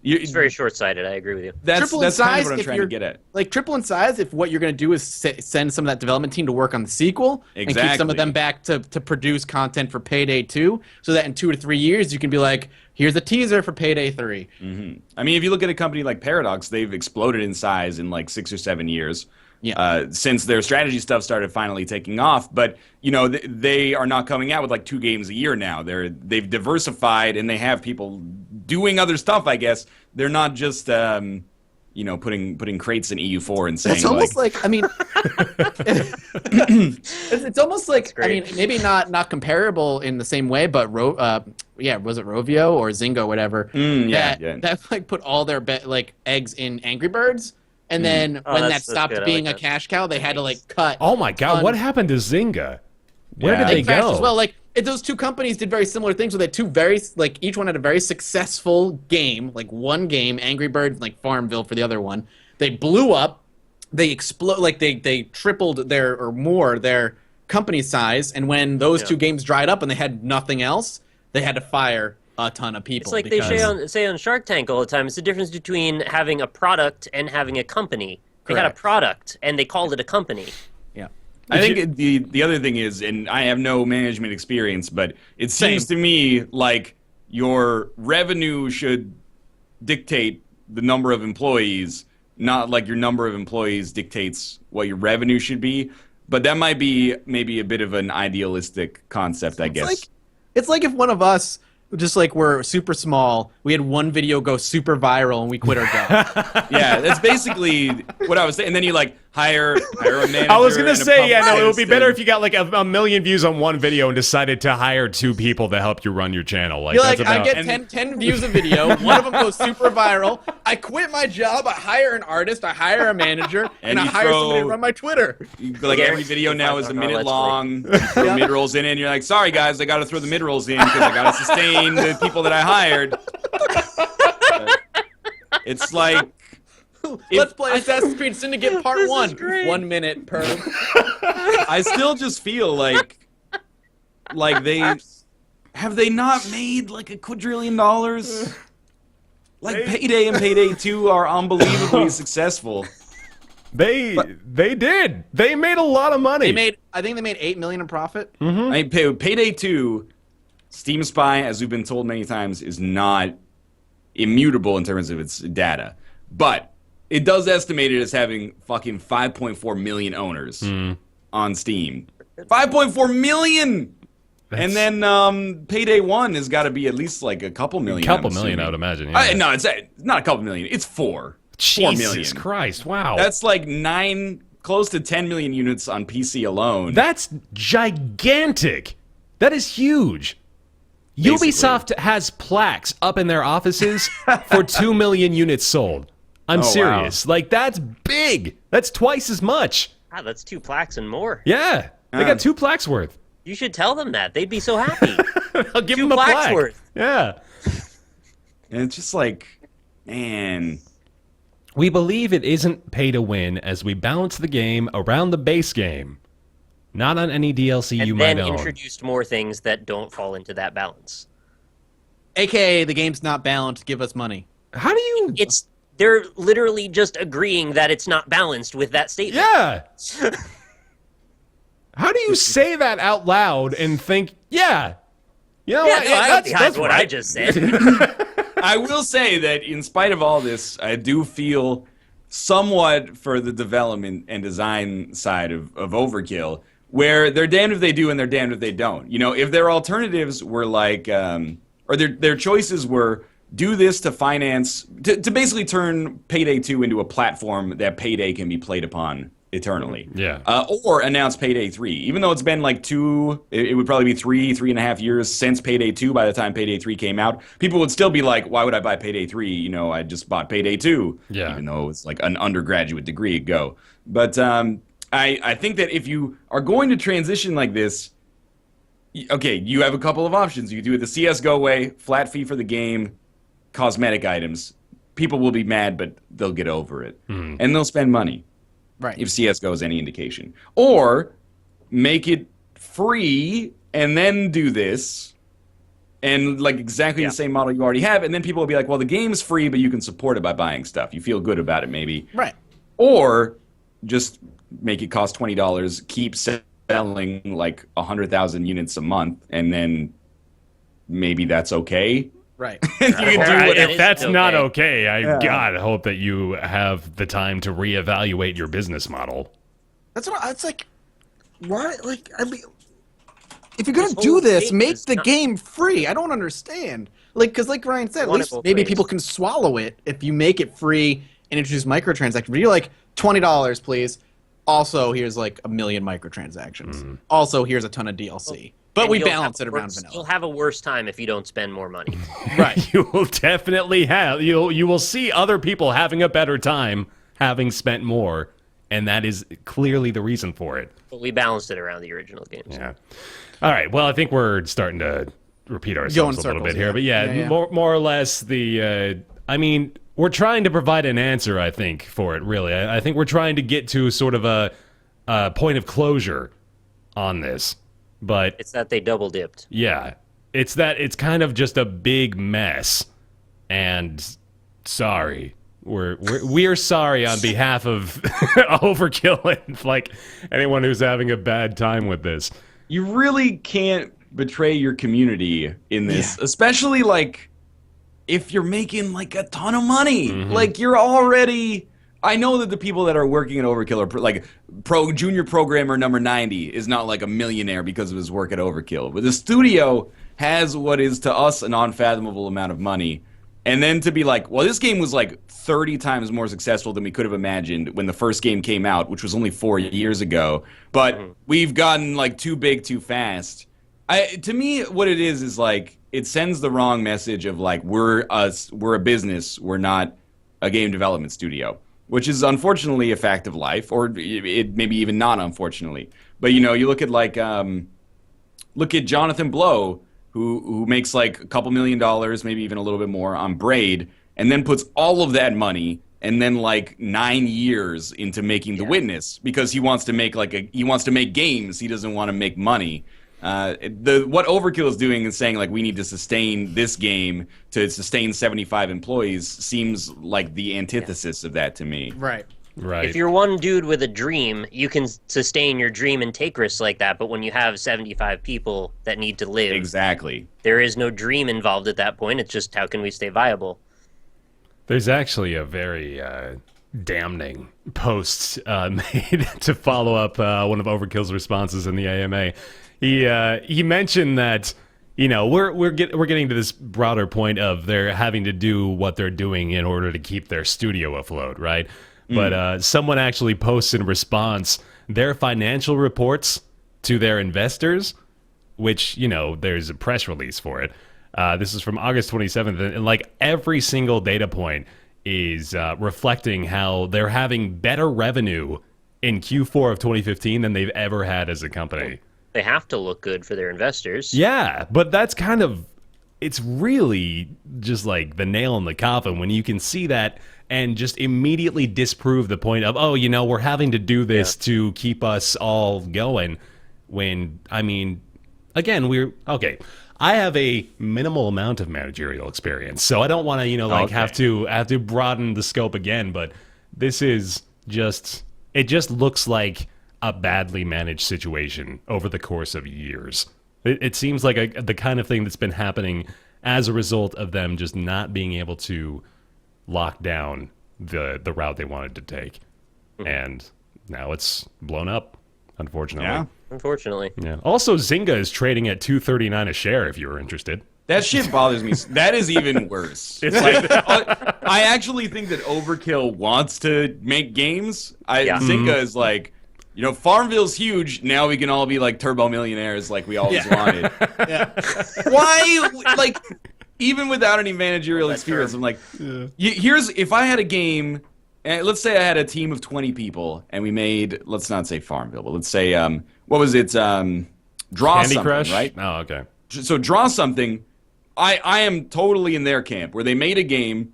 It's very short-sighted. I agree with you. That's kind of what I'm trying to get at. Triple in size if what you're going to do is send some of that development team to work on the sequel and keep some of them back to produce content for Payday 2, so that in 2 to 3 years you can be like, here's a teaser for Payday 3. Mm-hmm. I mean, if you look at a company like Paradox, they've exploded in size in 6 or 7 years. Yeah. Since their strategy stuff started finally taking off, but they are not coming out with 2 games a year now. They've diversified and they have people doing other stuff. I guess they're not just putting crates in EU4 and saying. It's almost I mean, it's almost I mean, maybe not comparable in the same way, but was it Rovio or Zynga, whatever? That put all their eggs in Angry Birds. And then when that stopped being a cash cow, they had to cut. Oh my God! What happened to Zynga? Where did they go? As well, those two companies did very similar things. Where they had two very each one had a very successful game, one game, Angry Birds, Farmville for the other one. They blew up. They explode. They tripled their company size. And when those two games dried up and they had nothing else, they had to fire a ton of people. It's they say on Shark Tank all the time. It's the difference between having a product and having a company. They had a product and they called it a company. Yeah. I think the other thing is, and I have no management experience, but it seems to me like your revenue should dictate the number of employees, not like your number of employees dictates what your revenue should be. But that might be maybe a bit of an idealistic concept, I guess. It's like if one of us just we're super small, we had one video go super viral and we quit our job. Yeah, that's basically what I was saying. And then you hire a manager. I was gonna and a say, yeah, no, it would be publicist better and- if you got like a million views on one video and decided to hire 2 people to help you run your channel. Like, You're that's like, about. I get 10 views a video. One of them goes super viral. I quit my job. I hire an artist. I hire a manager, and I you hire somebody to throw- run my Twitter. Like every video now is a minute long. You throw mid-rolls in it, and you're like, sorry guys, I got to throw the mid-rolls in because I got to sustain the people that I hired. It's like, Let's play Assassin's Creed Syndicate Part This is 1. great. 1 minute per. I still just feel like they have they not made like $1 quadrillion? Like Payday and Payday 2 are unbelievably successful. They did. They made a lot of money. I think they made $8 million in profit. I mean, Payday 2, Steam Spy, as we've been told many times, is not immutable in terms of its data, but it does estimate it as having fucking 5.4 million owners on Steam. 5.4 million! And then Payday 1 has got to be at least like a couple million. Couple I'm million, assuming. I would imagine. Yeah. No, it's not a couple million. It's 4. 4 million. Jesus Christ! Wow. That's like close to 10 million units on PC alone. That's gigantic. That is huge. Basically. Ubisoft has plaques up in their offices for 2 million units sold. I'm serious. Like, that's big. That's twice as much. Ah, that's 2 plaques and more. Yeah. They got 2 plaques worth. You should tell them that. They'd be so happy. I'll give 2 them a plaques plaque. worth. Yeah. And it's just like, man. We believe it isn't pay to win as we balance the game around the base game, not on any DLC And you then might own. introduced more things that don't fall into that balance. AKA, the game's not balanced. Give us money. How do you... They're literally just agreeing that it's not balanced with that statement. Yeah. How do you say that out loud and think, yeah, you know Yeah, what? no, I that's, behind that's what right. I just said. I will say that in spite of all this, I do feel somewhat for the development and design side of Overkill, where they're damned if they do and they're damned if they don't. You know, if their alternatives were like, or their choices were do this to finance, to basically turn Payday 2 into a platform that Payday can be played upon eternally. Yeah. Or announce Payday 3. Even though it's been like it would probably be 3.5 years since Payday 2 by the time Payday 3 came out. People would still be like, why would I buy Payday 3? You know, I just bought Payday 2. Yeah. Even though it's like an undergraduate degree ago. But I think that if you are going to transition like this, okay, you have a couple of options. You do it the CSGO way, flat fee for the game, cosmetic items. People will be mad, but they'll get over it. And they'll spend money. Right. If CSGO is any indication. Or make it free and then do this and like exactly the same model you already have, and then people will be like, well, the game's free, but you can support it by buying stuff. You feel good about it, maybe. Right. Or just make it cost $20, keep selling like 100,000 units a month, and then maybe that's okay. Right. You can do Right. whatever. If that's okay. not okay, I God hope that you have the time to reevaluate your business model. That's what it's like. Why? Like, I mean, if you're gonna This do whole this, thing make is the not- game free. I don't understand. Like, because like Ryan said, at Want it least both maybe ways. people can swallow it if you make it free and introduce microtransactions. But you're like $20, please. Also, here's like 1 million microtransactions. Also, here's a ton of DLC. But And we you'll balance have it a around worse- vanilla. You'll have a worse time if you don't spend more money. Right. You will definitely have you will see other people having a better time having spent more, and that is clearly the reason for it. But we balanced it around the original games. Yeah. All right. Well, I think we're starting to repeat ourselves Go in a little circles, bit here, yeah. but yeah, Yeah. more or less the. I mean, we're trying to provide an answer. I think for it really. I think we're trying to get to sort of a point of closure on this, but It's that they double dipped. yeah, it's kind of just a big mess, and sorry. We're sorry on behalf of Overkill and like anyone who's having a bad time with this. You really can't betray your community in this, especially like if you're making like a ton of money. Like you're already. I know that the people that are working at Overkill are like junior programmer number 90 is not like a millionaire because of his work at Overkill, but the studio has what is to us an unfathomable amount of money. And then to be like, well, this game was like 30 times more successful than we could have imagined when the first game came out, which was only 4 years ago. But we've gotten like too big too fast. To me, what it is like it sends the wrong message of like we're a business, we're not a game development studio, which is unfortunately a fact of life, or it maybe even not unfortunately. But you know, you look at like look at Jonathan Blow, who makes like a couple $1 million, maybe even a little bit more on Braid, and then puts all of that money and then like 9 years into making The Witness because he wants to make games. He doesn't want to make money. What Overkill is doing is saying like we need to sustain this game to sustain 75 employees seems like the antithesis of that to me. Right. Right. If you're one dude with a dream, you can sustain your dream and take risks like that. But when you have 75 people that need to live, Exactly. there is no dream involved at that point. It's just how can we stay viable? There's actually a very damning post made to follow up one of Overkill's responses in the AMA. He mentioned that, you know, we're getting to this broader point of they're having to do what they're doing in order to keep their studio afloat, right? But someone actually posts in response their financial reports to their investors, which, you know, there's a press release for it. This is from August 27th, and like every single data point is reflecting how they're having better revenue in Q4 of 2015 than they've ever had as a company. They have to look good for their investors. Yeah, but that's kind of, it's really just like the nail in the coffin when you can see that and just immediately disprove the point of, oh, you know, we're having to do this to keep us all going. When, I mean, again, okay, I have a minimal amount of managerial experience, so I don't want to, you know, like have to broaden the scope again, but this is just, it just looks like a badly managed situation over the course of years. It seems like the kind of thing that's been happening as a result of them just not being able to lock down the route they wanted to take. And now it's blown up, unfortunately. Yeah. Unfortunately. Yeah. Also, Zynga is trading at $2.39 a share if you were interested. That shit bothers me. That is even worse. It's like I actually think that Overkill wants to make games. Zynga is like, you know, Farmville's huge. Now we can all be like turbo millionaires like we always wanted. Why? Like, even without any managerial experience, I'm like, here's, if I had a game, and let's say I had a team of 20 people, and we made, let's not say Farmville, but let's say, what was it? Draw Candy Something, Crush? right? Oh, okay. So Draw Something, I am totally in their camp, where they made a game,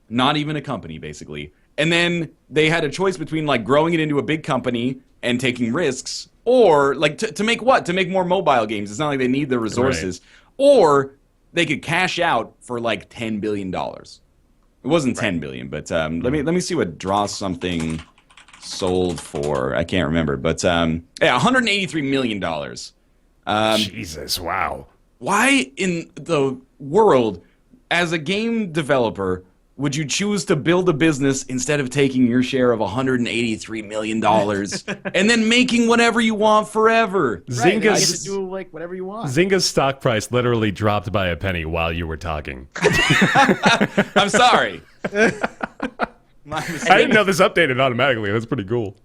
not even a company, basically, and then they had a choice between like growing it into a big company and taking risks, or like to make what? To make more mobile games. It's not like they need the resources. Right. Or they could cash out for like $10 billion. It wasn't 10 billion, but let me see what Draw Something sold for. I can't remember, but $183 million. Jesus, wow. Why in the world, as a game developer, would you choose to build a business instead of taking your share of $183 million and then making whatever you want forever? Right, you get to do like whatever you want. Zynga's stock price literally dropped by a penny while you were talking. I'm sorry. I didn't know this updated automatically. That's pretty cool.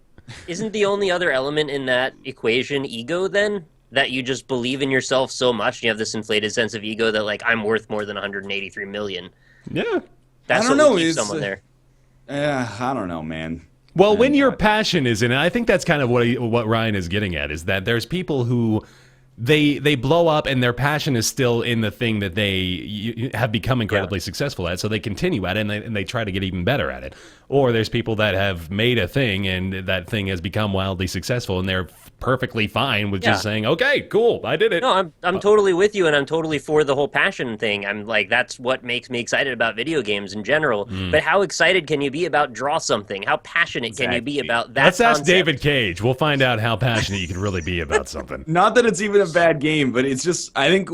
Isn't the only other element in that equation ego then? That you just believe in yourself so much and you have this inflated sense of ego that like I'm worth more than 183 million. Yeah. That's I don't what know. would keep someone there. I don't know, man. Well, when your passion is in it, I think that's kind of what Ryan is getting at, is that there's people who they blow up and their passion is still in the thing that they have become incredibly successful at, so they continue at it and they try to get even better at it. Or there's people that have made a thing and that thing has become wildly successful and they're perfectly fine with just saying, okay, cool, I did it. No, I'm totally with you, and I'm totally for the whole passion thing. I'm like, that's what makes me excited about video games in general. But how excited can you be about Draw Something? How passionate can you be about that Let's ask concept? David Cage. We'll find out how passionate you can really be about something. Not that it's even a bad game, but it's just, I think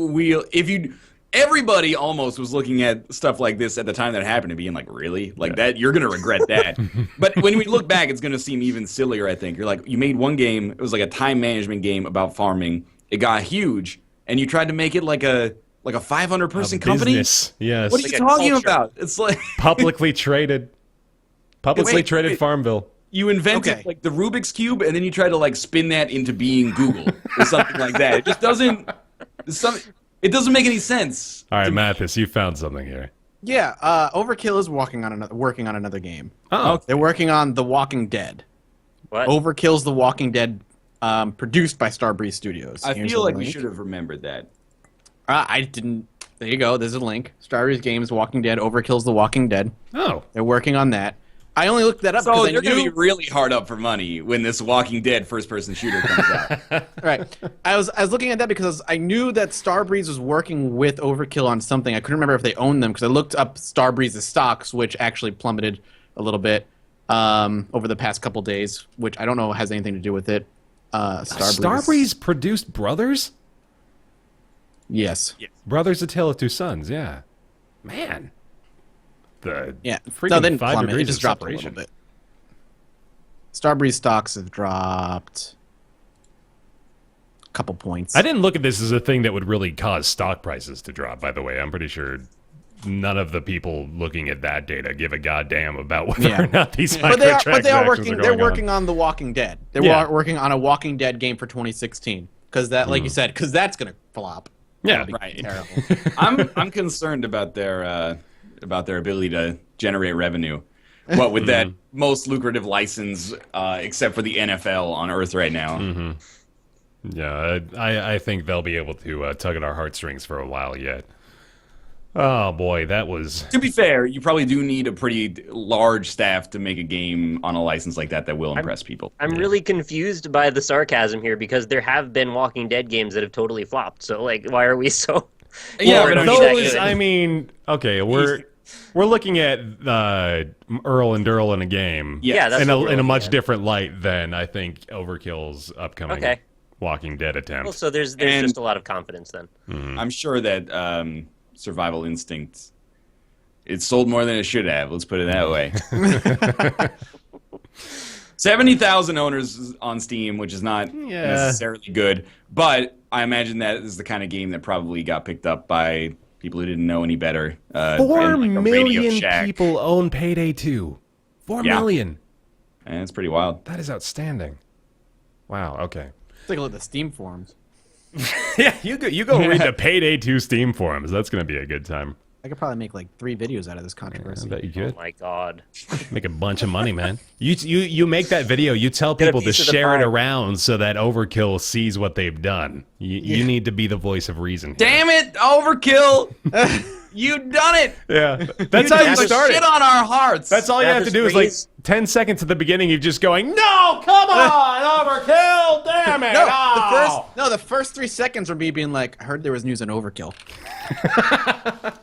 everybody almost was looking at stuff like this at the time that it happened and being like, really? Like that, you're going to regret that. But when we look back, it's going to seem even sillier, I think. You're like, you made one game, it was like a time management game about farming. It got huge, and you tried to make it like a like a 500-person A company. business, yes. What are Like you a talking culture. about? It's like Publicly traded wait. Farmville. you invented Okay. like the Rubik's Cube, and then you try to like spin that into being Google or something like that. It just doesn't. It doesn't make any sense. All right, Mathas, you found something here. Yeah, Overkill is working on another game. Oh, They're working on The Walking Dead. What? Overkill's The Walking Dead, produced by Starbreeze Studios. I Here's feel the like we link. should have remembered that. I didn't. There you go. There's a link. Starbreeze Games, Walking Dead. Overkill's The Walking Dead. oh, They're working on that. I only looked that up So because I they're going to knew. be really hard up for money when this Walking Dead first-person shooter comes out. Right. I was looking at that because I knew that Starbreeze was working with Overkill on something. I couldn't remember if they owned them because I looked up Starbreeze's stocks, which actually plummeted a little bit over the past couple days, which I don't know has anything to do with it. Starbreeze produced Brothers? Yes. Brothers: A Tale of Two Sons, yeah. Man. The Yeah. freaking No, they didn't 5 plummet. It degrees just of dropped separation. a little bit. Starbreeze stocks have dropped a couple points. I didn't look at this as a thing that would really cause stock prices to drop, by the way. I'm pretty sure none of the people looking at that data give a goddamn about whether Yeah. or not these But they are microtransactions working. are They're going working on. on The Walking Dead. They're Yeah. working on a Walking Dead game for 2016 because that, like you said, because that's gonna flop. Yeah. That'll be Right. terrible. I'm concerned about their ability to generate revenue. What with that most lucrative license, except for the NFL on Earth right now. Yeah, I think they'll be able to tug at our heartstrings for a while yet. Oh, boy, that was... To be fair, you probably do need a pretty large staff to make a game on a license like that will impress people. I'm really confused by the sarcasm here because there have been Walking Dead games that have totally flopped. So, like, why are we so... Yeah, worried but about that those, good? I mean, okay, we're looking at Earl and Durl in a game. Yeah, that's in what we're a looking much at. different light than I think Overkill's upcoming Okay. Walking Dead attempt. Well, so there's And- just a lot of confidence then. I'm sure that Survival Instinct, it sold more than it should have. Let's put it that way. 70,000 owners on Steam, which is not necessarily good, but I imagine that is the kind of game that probably got picked up by people who didn't know any better. 4 and, like, a Radio million Shack. people own Payday 2. 4 Yeah. million. And it's pretty wild. That is outstanding. Wow, okay. Take a look at the Steam forums. Yeah, you go read the Payday 2 Steam forums. That's going to be a good time. I could probably make like 3 videos out of this I controversy. bet you Oh could. my god. Make a bunch of money, man. You make that video. You tell Get a people to piece of the share it pie. around so that Overkill sees what they've done. You need to be the voice of reason here. Damn it, Overkill! You done it! Yeah, that's how you Put start it. shit on our hearts. That's all you have to do is like 10 seconds at the beginning. You're just going, no, come on, Overkill, damn it. The first 3 seconds are me being like, I heard there was news on Overkill.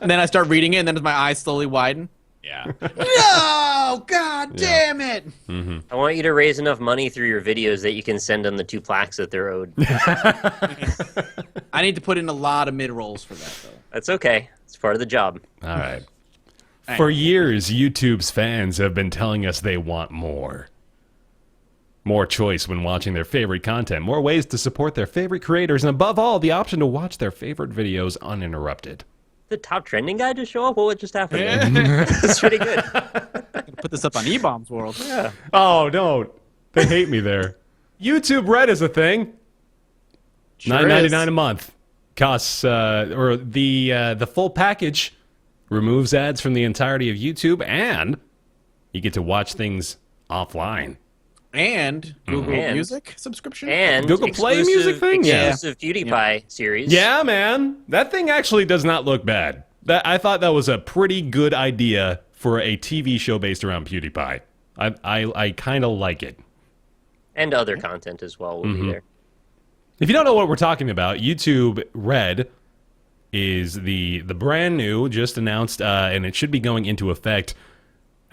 And then I start reading it, and then my eyes slowly widen. Yeah. No! God damn it! I want you to raise enough money through your videos that you can send them the 2 plaques that they're owed. I need to put in a lot of mid-rolls for that, though. That's okay. It's part of the job. All right. For years, YouTube's fans have been telling us they want more. More choice when watching their favorite content, more ways to support their favorite creators, and above all, the option to watch their favorite videos uninterrupted. The top trending guy just show up? What just happened? That's pretty good. Put this up on E-Bomb's World. Yeah. Oh, don't. They hate me there. YouTube Red is a thing. Sure $9.99 is. a month. Costs, or the full package removes ads from the entirety of YouTube, and you get to watch things offline. And Google And- Music subscription? And Google Play music thing? Yeah. Exclusive PewDiePie series. Yeah, man. That thing actually does not look bad. I thought that was a pretty good idea for a TV show based around PewDiePie. I kind of like it. And other content as well will be there. If you don't know what we're talking about, YouTube Red is the brand new, just announced, and it should be going into effect.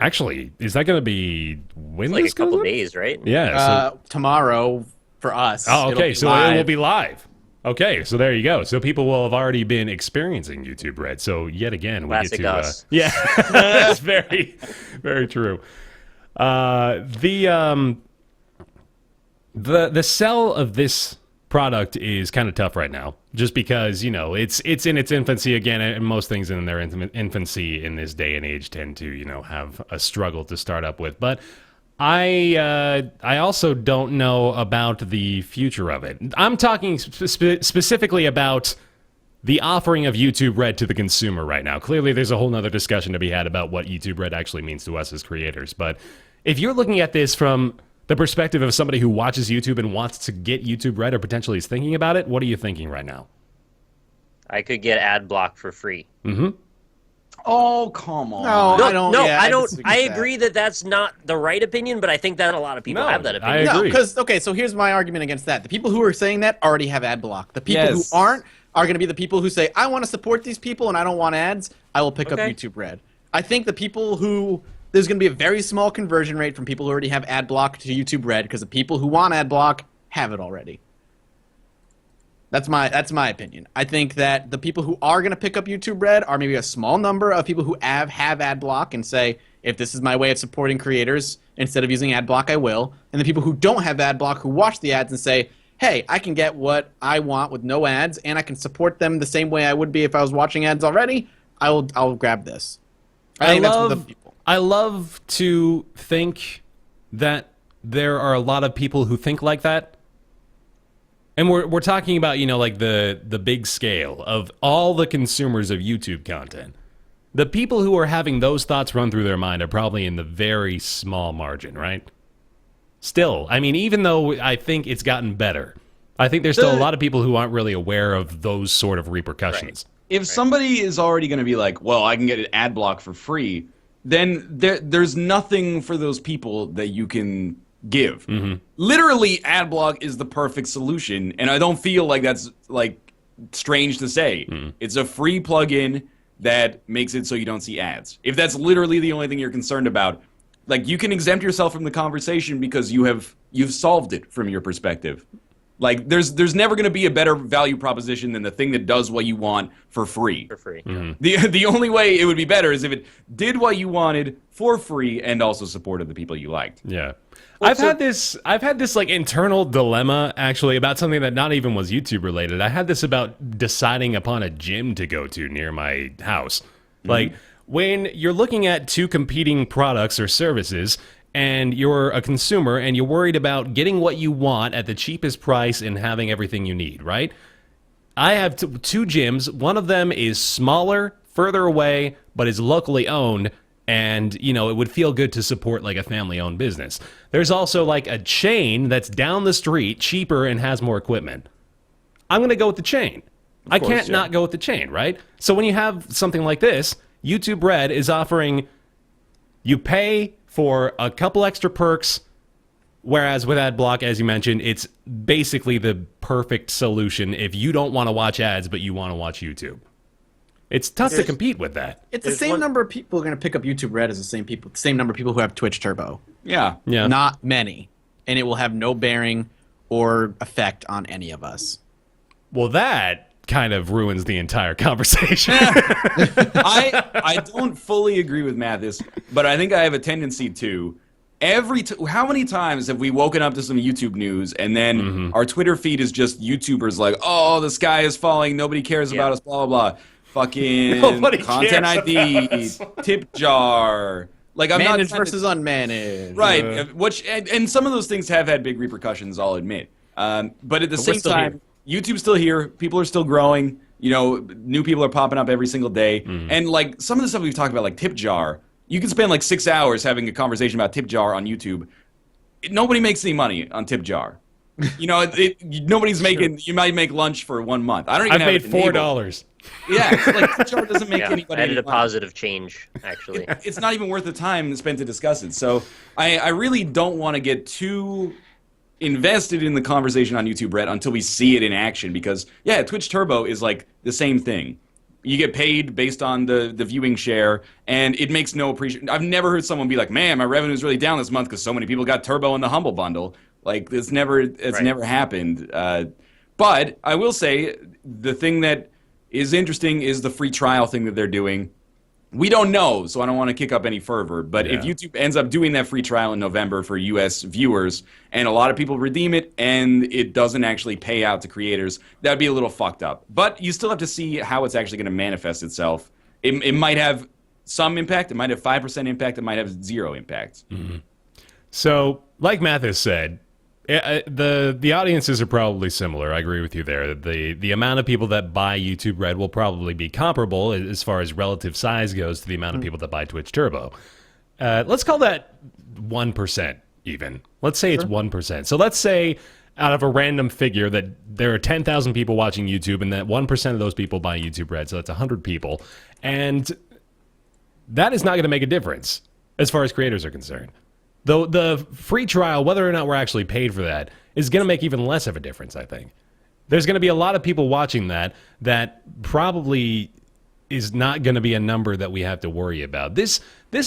Actually, is that going to be when Like this a couple goes up? days, right? Yeah. Tomorrow for us. Oh, it'll okay. be So it live. will be live. Okay, so there you go. So people will have already been experiencing YouTube Red. So yet again, we Classic get to us. yeah, that's very, very true. The sell of this product is kind of tough right now, just because, you know, it's in its infancy again, and most things in their infancy in this day and age tend to, you know, have a struggle to start up with. But I also don't know about the future of it. I'm talking specifically about the offering of YouTube Red to the consumer right now. Clearly, there's a whole nother discussion to be had about what YouTube Red actually means to us as creators. But if you're looking at this from the perspective of somebody who watches YouTube and wants to get YouTube Red or potentially is thinking about it, what are you thinking right now? I could get ad block for free. Mm-hmm. Oh, come on. No, I don't. No, yeah, I don't. disagree I with that. agree that that's not the right opinion, but I think that a lot of people No, have that I opinion. agree. No, because okay, so here's my argument against that. The people who are saying that already have ad block. The people Yes. who aren't are going to be the people who say, I want to support these people and I don't want ads. I will pick up Okay. YouTube Red. I think the people who there's going to be a very small conversion rate from people who already have ad block to YouTube Red because the people who want ad block have it already. That's my opinion. I think that the people who are going to pick up YouTube Red are maybe a small number of people who have ad block and say, if this is my way of supporting creators, instead of using ad block, I will. And the people who don't have ad block who watch the ads and say, hey, I can get what I want with no ads, and I can support them the same way I would be if I was watching ads already, I'll grab this. I think that's for the people. I love to think that there are a lot of people who think like that. And we're talking about, you know, like the big scale of all the consumers of YouTube content. The people who are having those thoughts run through their mind are probably in the very small margin, right? Still, I mean, even though I think it's gotten better, I think there's still a lot of people who aren't really aware of those sort of repercussions. If somebody is already going to be like, well, I can get an ad block for free, then there's nothing for those people that you can give. Mm-hmm. Literally, ad block is the perfect solution, and I don't feel like that's like strange to say. It's a free plugin that makes it so you don't see ads. If that's literally the only thing you're concerned about, like, you can exempt yourself from the conversation because you've solved it from your perspective. Like, there's never going to be a better value proposition than the thing that does what you want for free. For free. The only way it would be better is if it did what you wanted for free and also supported the people you liked. Yeah. I've had this like internal dilemma actually about something that not even was YouTube related. I had this about deciding upon a gym to go to near my house. Like, when you're looking at two competing products or services and you're a consumer and you're worried about getting what you want at the cheapest price and having everything you need, right? I have two gyms. One of them is smaller, further away, but is locally owned. And, you know, it would feel good to support like a family-owned business. There's also like a chain that's down the street, cheaper, and has more equipment. I'm going to go with the chain. I can't not go with the chain, right? So when you have something like this, YouTube Red is offering, you pay for a couple extra perks, whereas with AdBlock, as you mentioned, it's basically the perfect solution if you don't want to watch ads, but you want to watch YouTube. It's tough to compete with that. It's the same number of people who are going to pick up YouTube Red as the same number of people who have Twitch Turbo. Yeah. Not many. And it will have no bearing or effect on any of us. Well, that kind of ruins the entire conversation. I don't fully agree with Mathas, but I think I have a tendency to. How many times have we woken up to some YouTube news and then our Twitter feed is just YouTubers like, oh, the sky is falling, nobody cares about us, blah, blah, blah. Fucking Nobody content cares ID, tip jar. Like, I'm Managed not versus unmanaged. right, and some of those things have had big repercussions, I'll admit. But at the same still time, YouTube's still here. People are still growing. You know, new people are popping up every single day. And like some of the stuff we've talked about, like tip jar, you can spend like 6 hours having a conversation about tip jar on YouTube. Nobody makes any money on tip jar. You know, nobody's making. You might make lunch for 1 month. I don't even. I've made have it enabled. $4. Yeah, it's like tip jar doesn't make Yeah, anybody. I did any a money. positive change, actually. It's not even worth the time spent to discuss it. So I really don't want to get too invested in the conversation on YouTube Red until we see it in action, because yeah, Twitch Turbo is like the same thing. You get paid based on the viewing share, and it makes no appreciation. I've never heard someone be like, man, my revenue is really down this month because so many people got Turbo in the Humble Bundle. Like, it's never happened. But I will say the thing that is interesting is the free trial thing that they're doing. We don't know, so I don't want to kick up any fervor. But if Yeah. YouTube ends up doing that free trial in November for U.S. viewers, and a lot of people redeem it, and it doesn't actually pay out to creators, that'd be a little fucked up. But you still have to see how it's actually going to manifest itself. It might have some impact. It might have 5% impact. It might have 0 impact. So, like Mathas said, the audiences are probably similar. I agree with you there. The amount of people that buy YouTube Red will probably be comparable as far as relative size goes to the amount of people that buy Twitch Turbo. Let's call that 1% even. Let's say it's 1%. So let's say out of a random figure that there are 10,000 people watching YouTube and that 1% of those people buy YouTube Red. So that's 100 people. And that is not going to make a difference as far as creators are concerned. Though the free trial, whether or not we're actually paid for that, is going to make even less of a difference, I think. There's going to be a lot of people watching that probably is not going to be a number that we have to worry about. This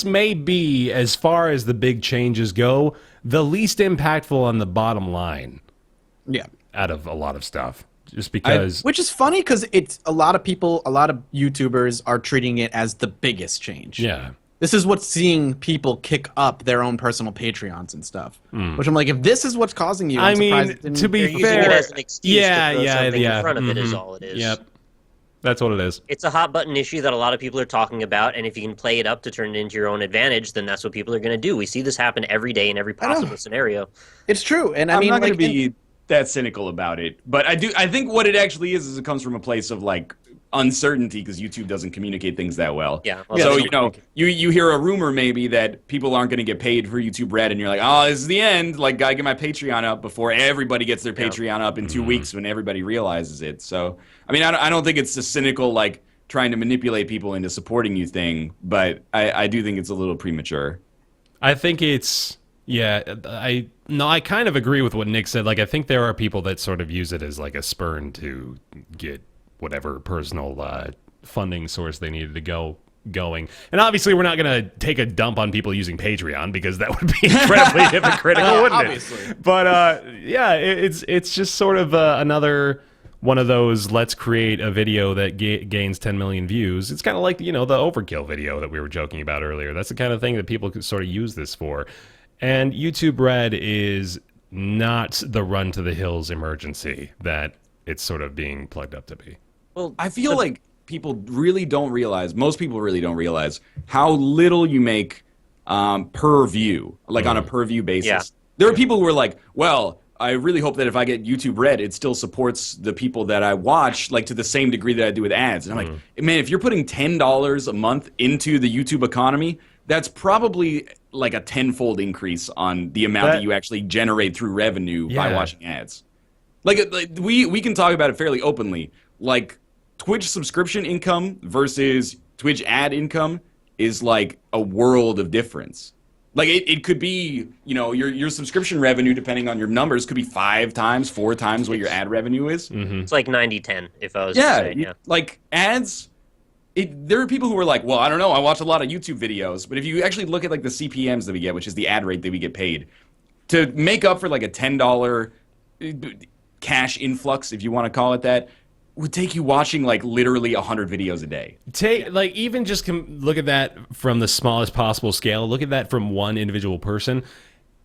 may be, as far as the big changes go, the least impactful on the bottom line Yeah. out of a lot of stuff. Just because... Which is funny because it's a lot of people, a lot of YouTubers are treating it as the biggest change. Yeah. This is what's seeing people kick up their own personal Patreons and stuff. Which I'm like, if this is what's causing you, I'm surprised it didn't- to be They're using it fair... as an excuse to throw something in front of it is mhm. all it is. Yep. That's what it is. It's a hot button issue that a lot of people are talking about, and if you can play it up to turn it into your own advantage, then that's what people are going to do. We see this happen every day in every possible scenario. It's true, and I I'm mean, not going like, to be that cynical about it, but I think what it actually is it comes from a place of like uncertainty because YouTube doesn't communicate things that well. Yeah. So you hear a rumor maybe that people aren't going to get paid for YouTube Red, and you're like, oh, this is the end. Like, gotta get my Patreon up before everybody gets their Patreon up in 2 weeks when everybody realizes it. So I mean, I don't think it's a cynical like trying to manipulate people into supporting you thing, but I do think it's a little premature. I think it's... Yeah, I kind of agree with what Nick said. Like, I think there are people that sort of use it as like a spurn to get whatever personal funding source they needed to going. And obviously, we're not going to take a dump on people using Patreon because that would be incredibly hypocritical, wouldn't obviously. it? But yeah, it's just sort of another one of those let's create a video that gains 10 million views. It's kind of like, the Overkill video that we were joking about earlier. That's the kind of thing that people could sort of use this for. And YouTube Red is not the run to the hills emergency that it's sort of being plugged up to be. Well, I feel like people really don't realize, most people really don't realize how little you make per view, like on a per view basis. Yeah. There are people who are like, well, I really hope that if I get YouTube Red, it still supports the people that I watch, like to the same degree that I do with ads. And I'm like, man, if you're putting $10 a month into the YouTube economy, that's probably like a tenfold increase on the amount that you actually generate through revenue by watching ads. Like we can talk about it fairly openly. Like Twitch subscription income versus Twitch ad income is like a world of difference. Like it could be, your subscription revenue, depending on your numbers, could be 5 times, 4 times what your ad revenue is. It's like 90-10, if I was to say. Like ads. There are people who are like, well, I don't know, I watch a lot of YouTube videos, but if you actually look at like the CPMs that we get, which is the ad rate that we get paid, to make up for like a $10 cash influx, if you want to call it that, would take you watching like literally 100 videos a day. Even just look at that from the smallest possible scale. Look at that from one individual person.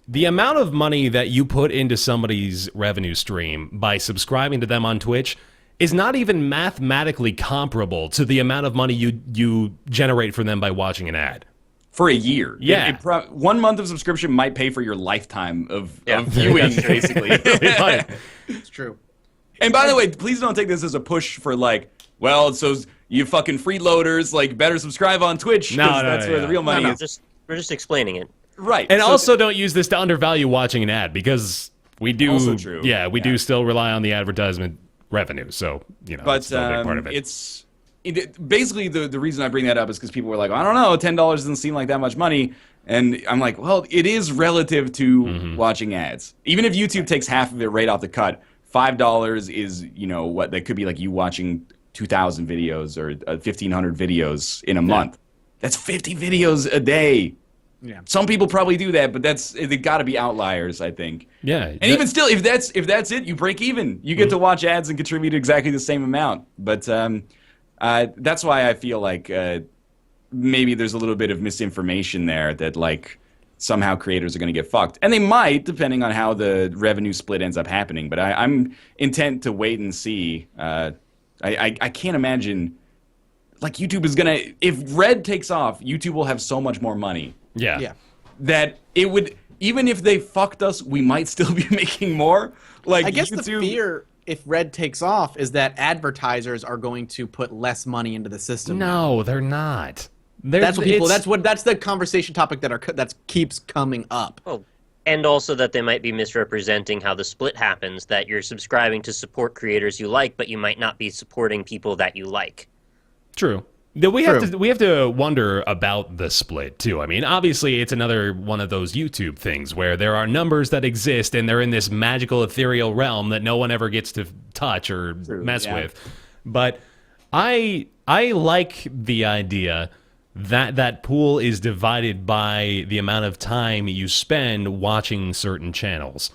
The amount of money that you put into somebody's revenue stream by subscribing to them on Twitch is not even mathematically comparable to the amount of money you generate from them by watching an ad. For a year. Yeah. 1 month of subscription might pay for your lifetime of viewing, basically. It's true. And by the way, please don't take this as a push for like, well, so you fucking freeloaders, like, better subscribe on Twitch. No, that's where the real money is. We're just explaining it. Right. And also don't use this to undervalue watching an ad because we do. Also true. Yeah, we do still rely on the advertisement revenue. So, but it's still a big part of it. Basically the reason I bring that up is because people were like, I don't know, $10 doesn't seem like that much money. And I'm like, well, it is relative to watching ads. Even if YouTube takes half of it right off the cut, $5 is, what that could be like you watching 2,000 videos or 1,500 videos in a month. That's 50 videos a day. Yeah. Some people probably do that, but they got to be outliers, I think. Yeah. And even still, if that's it, you break even. You get to watch ads and contribute exactly the same amount. But that's why I feel like maybe there's a little bit of misinformation there that like somehow creators are going to get fucked, and they might, depending on how the revenue split ends up happening. But I'm intent to wait and see. I can't imagine like YouTube is gonna, if Red takes off, YouTube will have so much more money. Yeah. That it would, even if they fucked us, we might still be making more. Like I guess YouTube, the fear, if Red takes off, is that advertisers are going to put less money into the system. No, they're not. That's what people. That's the conversation topic that keeps coming up. Oh, and also that they might be misrepresenting how the split happens. That you're subscribing to support creators you like, but you might not be supporting people that you like. True. We have to wonder about the split too. I mean, obviously, it's another one of those YouTube things where there are numbers that exist and they're in this magical, ethereal realm that no one ever gets to touch or mess with. But I like the idea that that pool is divided by the amount of time you spend watching certain channels.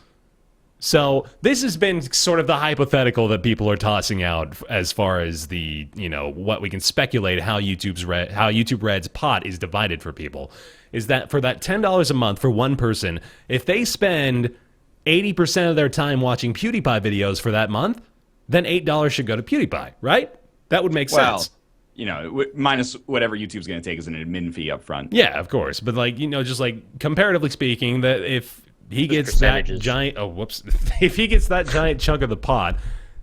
So this has been sort of the hypothetical that people are tossing out as far as the, what we can speculate how YouTube Red's pot is divided for people, is that for that $10 a month for one person, if they spend 80% of their time watching PewDiePie videos for that month, then $8 should go to PewDiePie, right? That would make sense. Minus whatever YouTube's going to take as an admin fee up front. Yeah, of course. But just like comparatively speaking, that if he gets that giant, if he gets that giant chunk of the pot,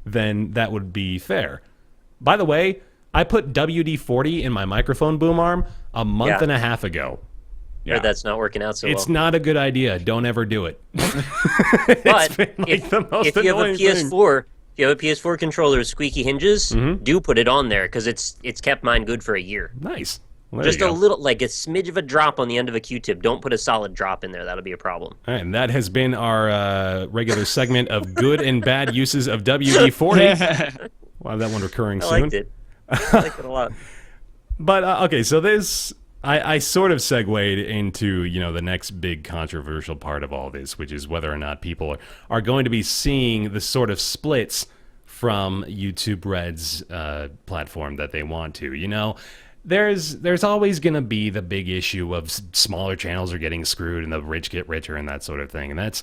then that would be fair. By the way, I put WD-40 in my microphone boom arm a month and a half ago. Yeah, that's not working out so well. It's not a good idea. Don't ever do it. But if you have a PS4. If you have a PS4 controller with squeaky hinges, do put it on there because it's kept mine good for a year. Nice. Well, just a little, like a smidge of a drop on the end of a Q-tip. Don't put a solid drop in there. That'll be a problem. All right, and that has been our regular segment of good and bad uses of WD-40. We'll have that one recurring soon. I liked it. I liked it a lot. But, okay, so this... I sort of segued into, the next big controversial part of all this, which is whether or not people are going to be seeing the sort of splits from YouTube Red's platform that they want to. There's always going to be the big issue of smaller channels are getting screwed and the rich get richer and that sort of thing. And that's,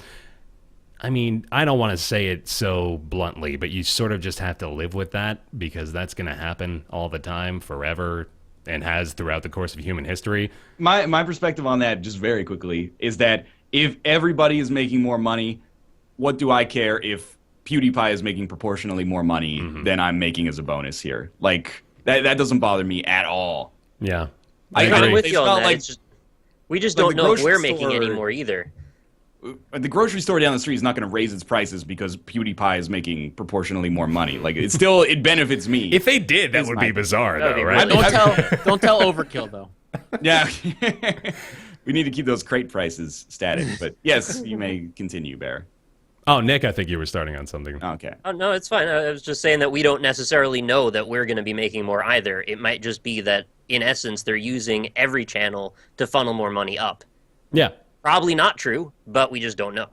I don't want to say it so bluntly, but you sort of just have to live with that because that's going to happen all the time, forever, and has throughout the course of human history. My perspective on that, just very quickly, is that if everybody is making more money, what do I care if PewDiePie is making proportionally more money than I'm making as a bonus here? Like, that doesn't bother me at all. Yeah. I'm with you on that. Like, we just don't know if we're making any more either. The grocery store down the street is not going to raise its prices because PewDiePie is making proportionally more money. Like, it benefits me. If they did, that would be bizarre, though, right? Don't tell Overkill, though. Yeah. We need to keep those crate prices static. But yes, you may continue, Bear. Oh, Nick, I think you were starting on something. Okay. Oh, no, it's fine. I was just saying that we don't necessarily know that we're going to be making more either. It might just be that, in essence, they're using every channel to funnel more money up. Yeah. Probably not true, but we just don't know.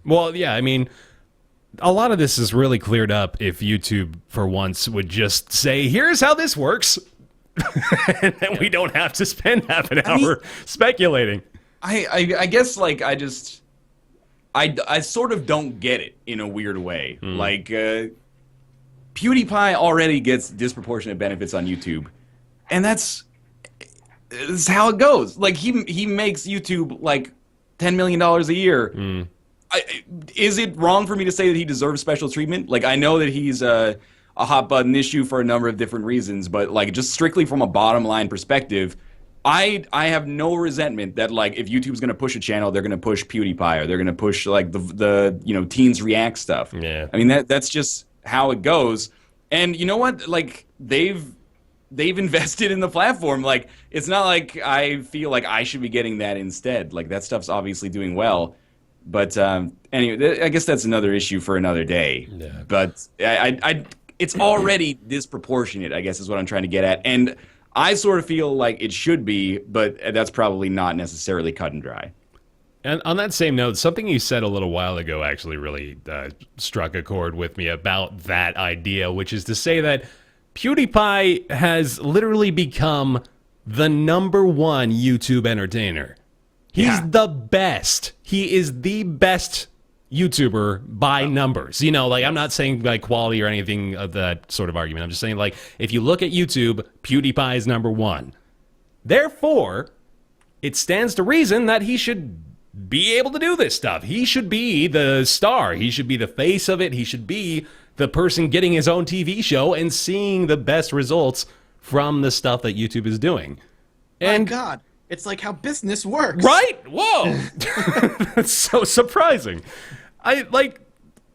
Well, yeah, a lot of this is really cleared up if YouTube, for once, would just say, here's how this works. And then we don't have to spend half an hour speculating. I guess, like, I sort of don't get it in a weird way. Like, PewDiePie already gets disproportionate benefits on YouTube, and that's how it goes. Like, he makes YouTube like $10 million a year. Is it wrong for me to say that he deserves special treatment? Like, I know that he's a hot button issue for a number of different reasons, but like, just strictly from a bottom line perspective, I have no resentment that, like, if YouTube's going to push a channel, they're going to push PewDiePie, or they're going to push like the teens react stuff. Yeah. That's just how it goes. And you know what? Like, they've invested in the platform. Like, it's not like I feel like I should be getting that instead. Like, that stuff's obviously doing well. But anyway, I guess that's another issue for another day. Yeah. But it's already disproportionate, I guess, is what I'm trying to get at. And I sort of feel like it should be, but that's probably not necessarily cut and dry. And on that same note, something you said a little while ago actually really struck a chord with me about that idea, which is to say that PewDiePie has literally become the #1 YouTube entertainer. He's the best. He is the best YouTuber by numbers. You know, like I'm not saying like quality or anything of that sort of argument. I'm just saying like if you look at YouTube, PewDiePie is #1. Therefore, it stands to reason that he should be able to do this stuff. He should be the star. He should be the face of it. He should be the person getting his own TV show and seeing the best results from the stuff that YouTube is doing. And my God, it's like how business works. right? Whoa. That's so surprising.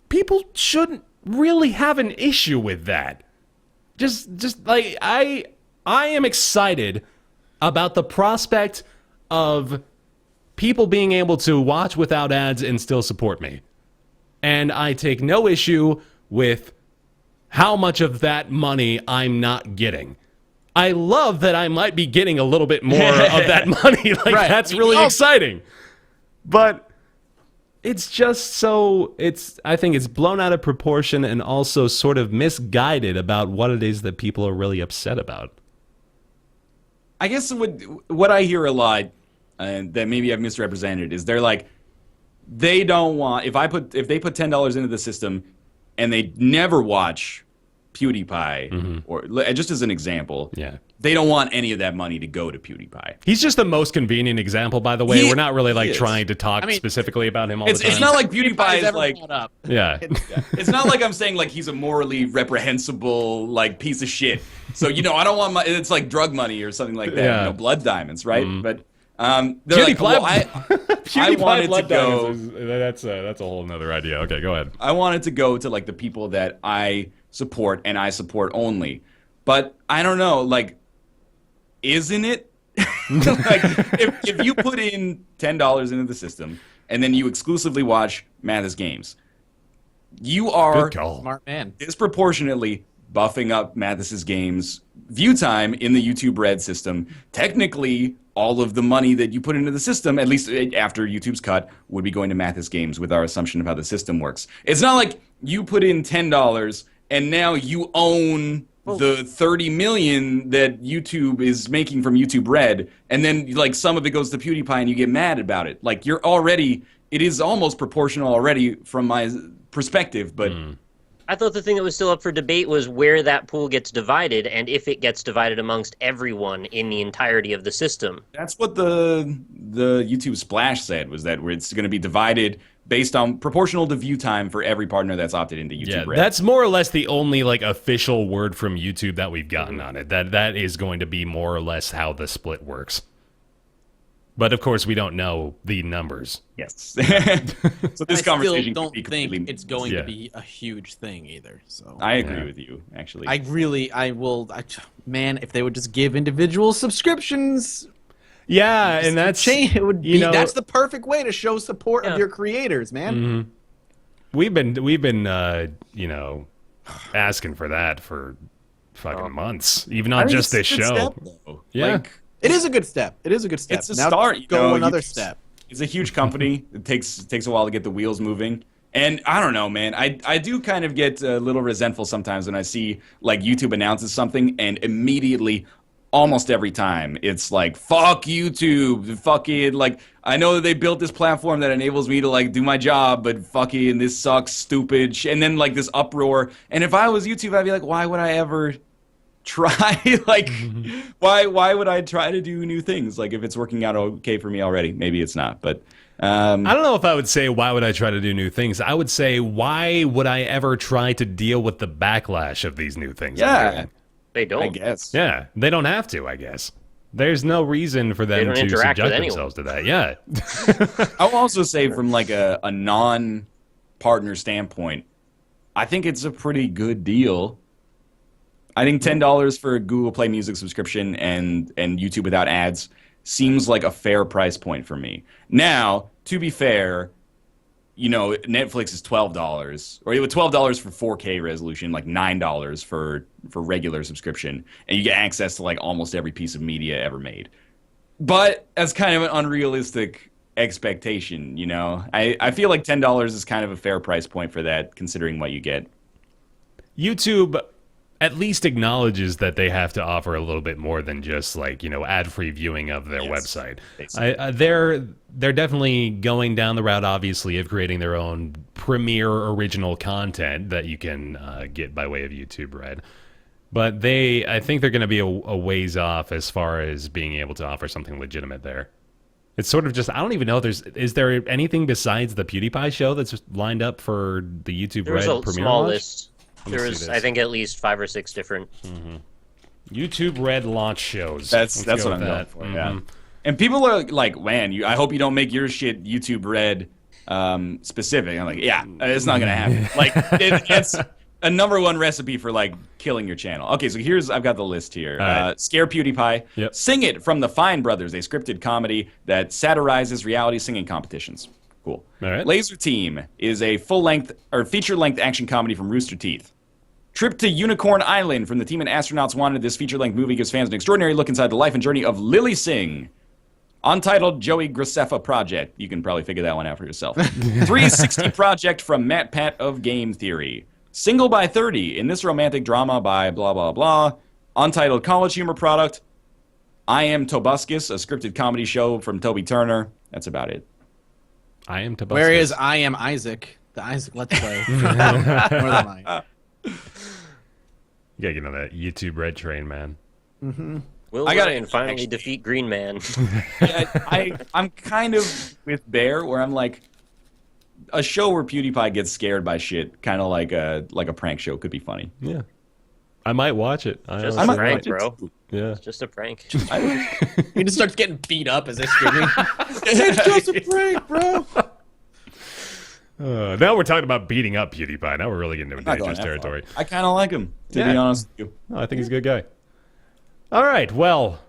People shouldn't really have an issue with that. Just like I am excited about the prospect of people being able to watch without ads and still support me. And I take no issue with how much of that money I'm not getting. I love that I might be getting a little bit more of that money. Like, right. That's really exciting. But it's just so, I think it's blown out of proportion and also sort of misguided about what it is that people are really upset about. I guess what I hear a lot, and that maybe I've misrepresented, is they're like, they don't want, if they put $10 into the system and they never watch PewDiePie, or just as an example, they don't want any of that money to go to PewDiePie. He's just the most convenient example, by the way. We're not really like trying to talk specifically about him all the time. It's not like PewDiePie is like, it's not like I'm saying like he's a morally reprehensible like piece of shit. So I don't want it's like drug money or something like that. Blood diamonds, right? But they're like, well, I wanted to go. That's a whole nother idea. Okay, go ahead. I wanted to go to like the people that I support and I support only. But I don't know, like, isn't it? Like, if you put in $10 into the system and then you exclusively watch MathasGames, you are smart man disproportionately buffing up MathasGames view time in the YouTube Red system. Technically, all of the money that you put into the system, at least after YouTube's cut, would be going to MathasGames with our assumption of how the system works. It's not like you put in $10 and now you own the 30 million that YouTube is making from YouTube Red, and then like some of it goes to PewDiePie and you get mad about it. Like it is almost proportional already from my perspective, but I thought the thing that was still up for debate was where that pool gets divided and if it gets divided amongst everyone in the entirety of the system. That's what the YouTube Splash said, was that it's going to be divided based on proportional to view time for every partner that's opted into YouTube Red. That's more or less the only like official word from YouTube that we've gotten on it. That is going to be more or less how the split works. But of course, we don't know the numbers. Yes. So this conversation don't think it's going to be a huge thing either. So I agree with you, actually. Man, if they would just give individual subscriptions. Yeah, and that's it would be that's the perfect way to show support of your creators, man. We've been asking for that for fucking months, even on just this show. It is a good step. It is a good step. It's a start. Go another step. It's a huge company. It takes a while to get the wheels moving. And I don't know, man. I do kind of get a little resentful sometimes when I see like YouTube announces something and immediately, almost every time, it's like, fuck YouTube, fucking, like, I know that they built this platform that enables me to like do my job, but fucking this sucks, stupid, and then like this uproar. And if I was YouTube, I'd be like, why would I ever try? Like, why would I try to do new things? Like, if it's working out okay for me already, maybe it's not. But I don't know if I would say why would I try to do new things. I would say why would I ever try to deal with the backlash of these new things? Yeah, they don't. I guess. Yeah, they don't have to. I guess there's no reason for them to subject themselves to that. Yeah. I'll also say from like a non-partner standpoint, I think it's a pretty good deal. I think $10 for a Google Play Music subscription and YouTube without ads seems like a fair price point for me. Now, to be fair, Netflix is $12, or $12 for 4K resolution, like $9 for regular subscription, and you get access to like almost every piece of media ever made. But that's kind of an unrealistic expectation, I feel like $10 is kind of a fair price point for that, considering what you get. YouTube at least acknowledges that they have to offer a little bit more than just like, ad-free viewing of their website. They're definitely going down the route, obviously, of creating their own premier original content that you can get by way of YouTube Red. But I think they're going to be a ways off as far as being able to offer something legitimate there. It's sort of just, I don't even know is there anything besides the PewDiePie show that's just lined up for the YouTube Red There was a premiere small launch? list. There was, I think, at least 5 or 6 different. YouTube Red launch shows. That's what I'm going for. Yeah, and people are like, "Man, I hope you don't make your shit YouTube Red specific." I'm like, "Yeah, it's not gonna happen." Like, it's a #1 recipe for like killing your channel. Okay, so I've got the list here. Right. Scare PewDiePie. Yep. Sing It from the Fine Brothers, a scripted comedy that satirizes reality singing competitions. Cool. All right. Laser Team is a full-length or feature-length action comedy from Rooster Teeth. Trip to Unicorn Island from the team at Astronauts Wanted. This feature-length movie gives fans an extraordinary look inside the life and journey of Lily Singh. Untitled Joey Graceffa Project. You can probably figure that one out for yourself. 360 Project from Matt Pat of Game Theory. Single by 30 in this romantic drama by blah, blah, blah. Untitled College Humor Product. I Am Tobuscus, a scripted comedy show from Toby Turner. That's about it. I Am Tobuscus. Where is I Am Isaac? The Isaac Let's Play. More than mine. You gotta get on that YouTube Red train, man. Will I gotta Ryan finally defeat Green Man? I'm kind of with Bear, where I'm like, a show where PewDiePie gets scared by shit, kind of like a prank show, could be funny. Yeah. I might watch it. Just I a might prank, watch it bro. too. Yeah. It's just a prank. He just starts getting beat up as they're screaming. It's just a prank, bro. Now we're talking about beating up PewDiePie. Now we're really getting into Not going dangerous that territory. far. I kind of like him, to Yeah. be honest with you. No, I think he's a good guy. All right, well,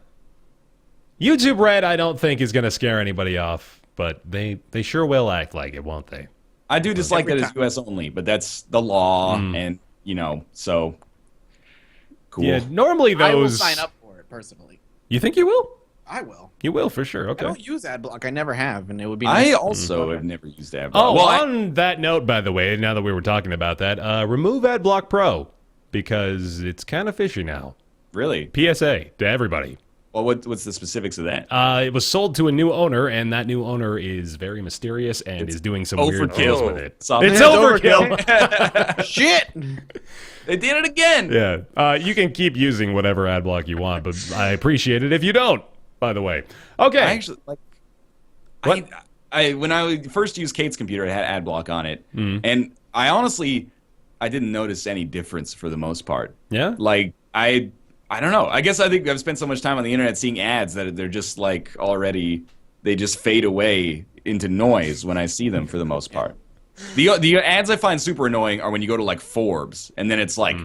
YouTube Red I don't think is going to scare anybody off, but they sure will act like it, won't they? I do dislike that it's U.S. only, but that's the law, and, so cool. Yeah, normally those... I will sign up for it, personally. You think you will? I will. You will, for sure. I Okay. don't use AdBlock. I never have, and it would be I nice. also have never used AdBlock. Oh, well, on that note, by the way, now that we were talking about that, remove AdBlock Pro, because it's kind of fishy now. really? PSA to everybody. Well, what's the specifics of that? It was sold to a new owner, and that new owner is very mysterious and is doing some weird things with it. It's Overkill. Shit! They did it again. Yeah. You can keep using whatever ad block you want, but I appreciate it if you don't, by the way. Okay. I actually like. What? I when I first used Kate's computer, it had ad block on it, and I honestly, I didn't notice any difference for the most part. Yeah? Like I don't know. I guess I think I've spent so much time on the internet seeing ads that they're just like already, they just fade away into noise when I see them for the most part. The ads I find super annoying are when you go to like Forbes and then it's like,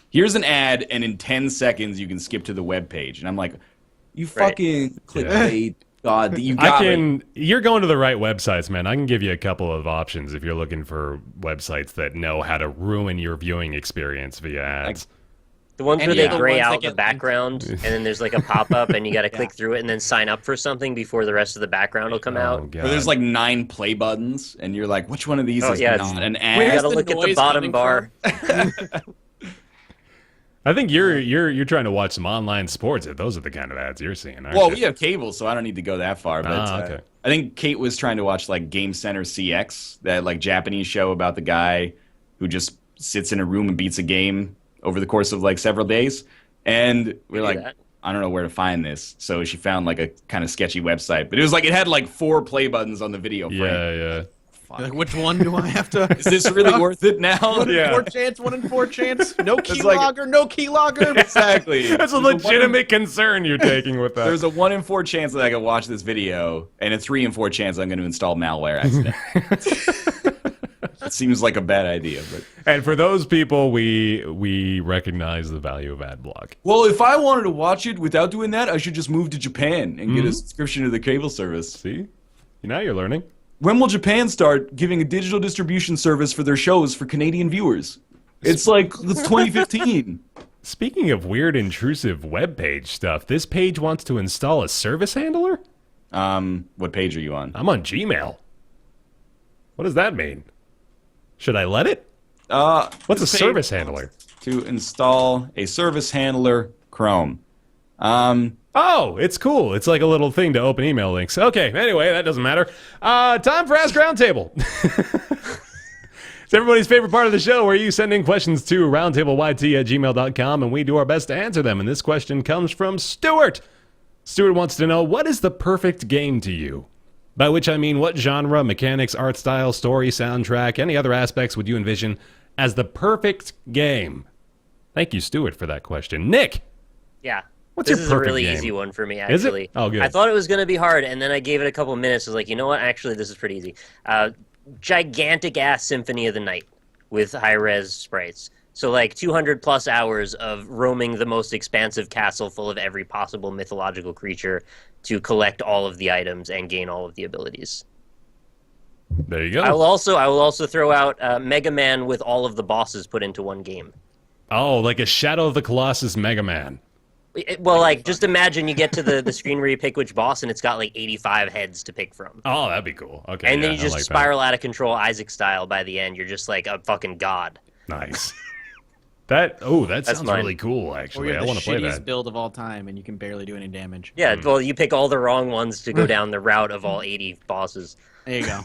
here's an ad and in 10 seconds you can skip to the web page. And I'm like, you fucking clickbait. God, you got it. You're going to the right websites, man. I can give you a couple of options if you're looking for websites that know how to ruin your viewing experience via ads. The ones where Any they of the gray ones that out the get background, and then there's like a pop-up, and you got to click through it and then sign up for something before the rest of the background will come Oh, out. God. Where there's like 9 play buttons and you're like, which one of these is yeah, not an You ad? got to look at the noise bottom coming bar. I think you're trying to watch some online sports. Those are the kind of ads you're seeing, aren't Well, you? we have cable, so I don't need to go that far. But okay. I think Kate was trying to watch like Game Center CX, that like Japanese show about the guy who just sits in a room and beats a game over the course of like several days. And we're like, that. I don't know where to find this. So she found like a kind of sketchy website, but it was like it had like 4 play buttons on the video frame. Yeah. Like, which one do I have to? Is this really worth it now? 1 in Yeah. 4 chance, 1 in 4 chance. No It's like- keylogger, no keylogger. Exactly. That's a legitimate concern you're taking with that. There's a 1 in 4 chance that I can watch this video, and a 3 in 4 chance I'm going to install malware accidentally. It seems like a bad idea, but And for those people, we recognize the value of ad block. well, if I wanted to watch it without doing that, I should just move to Japan and get a subscription to the cable service. See? Now you're learning. When will Japan start giving a digital distribution service for their shows for Canadian viewers? It's like it's 2015. Speaking of weird, intrusive web page stuff, this page wants to install a service handler? What page are you on? I'm on Gmail. What does that mean? Should I let it? What's a this page service wants- handler? to install a service handler Chrome. Oh, it's cool. It's like a little thing to open email links. Okay, anyway, that doesn't matter. Time for Ask Roundtable. It's everybody's favorite part of the show where you send in questions to roundtableYT@gmail.com and we do our best to answer them. And this question comes from Stuart. Stuart wants to know, what is the perfect game to you? By which I mean, what genre, mechanics, art style, story, soundtrack, any other aspects would you envision as the perfect game? Thank you, Stuart, for that question. Nick! Yeah. What's this your is a perfect really game? easy one for me, Is it? actually. Oh, good. I thought it was going to be hard, and then I gave it a couple of minutes. I was like, you know what? Actually, this is pretty easy. Gigantic-ass Symphony of the Night with high-res sprites. So, like, 200-plus hours of roaming the most expansive castle full of every possible mythological creature to collect all of the items and gain all of the abilities. There you go. I will also throw out Mega Man with all of the bosses put into one game. Oh, like a Shadow of the Colossus Mega Man. Well, like, just imagine you get to the screen where you pick which boss, and it's got, like, 85 heads to pick from. Oh, that'd be cool. Okay. And then yeah, you just I like spiral out of control Isaac style by the end. You're just like a fucking god. That. Nice. That sounds mine. really cool, Or actually. you I have the want to play shittiest that. build of all time, and you can barely do any damage. Yeah, well, you pick all the wrong ones to go down the route of all 80 bosses. There you go.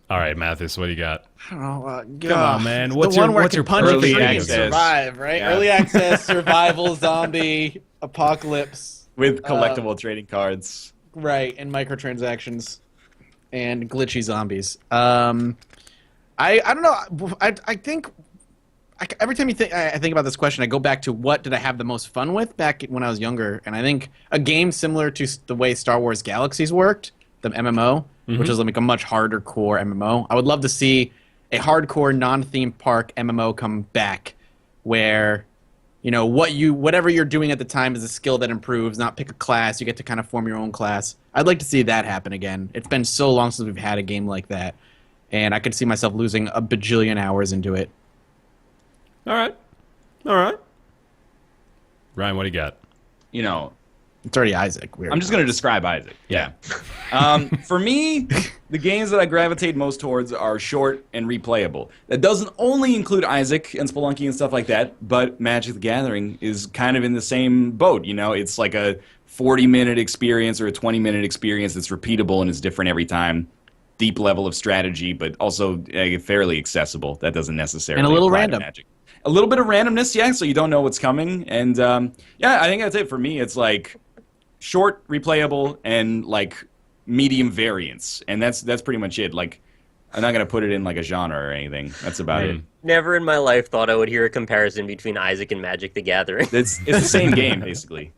All right, Mathas, what do you got? I don't know. Come on, man. The What's one your where what's I your can punch a early tree and access? survive, right? Yeah. Early access, survival, zombie, apocalypse, With collectible trading cards. right? And microtransactions, and glitchy zombies. I don't know. I think every time I think about this question, I go back to what did I have the most fun with back when I was younger, and I think a game similar to the way Star Wars Galaxies worked, the MMO, which is like a much harder core MMO. I would love to see a hardcore non-theme park MMO come back, where whatever you're doing at the time is a skill that improves, not pick a class. You get to kind of form your own class. I'd like to see that happen again. It's been so long since we've had a game like that, and I could see myself losing a bajillion hours into it. All right. Ryan, what do you got? It's already Isaac. Weird. I'm just going to describe Isaac. Yeah. For me, the games that I gravitate most towards are short and replayable. That doesn't only include Isaac and Spelunky and stuff like that, but Magic the Gathering is kind of in the same boat. It's like a 40-minute experience or a 20-minute experience that's repeatable and is different every time. Deep level of strategy, but also fairly accessible. That doesn't necessarily and a little apply to random. Magic. A little bit of randomness, yeah, so you don't know what's coming. And I think that's it for me. It's like short, replayable, and like medium variance, and that's pretty much it. Like, I'm not gonna put it in like a genre or anything. That's about it. Never in my life thought I would hear a comparison between Isaac and Magic the Gathering. It's the same game basically.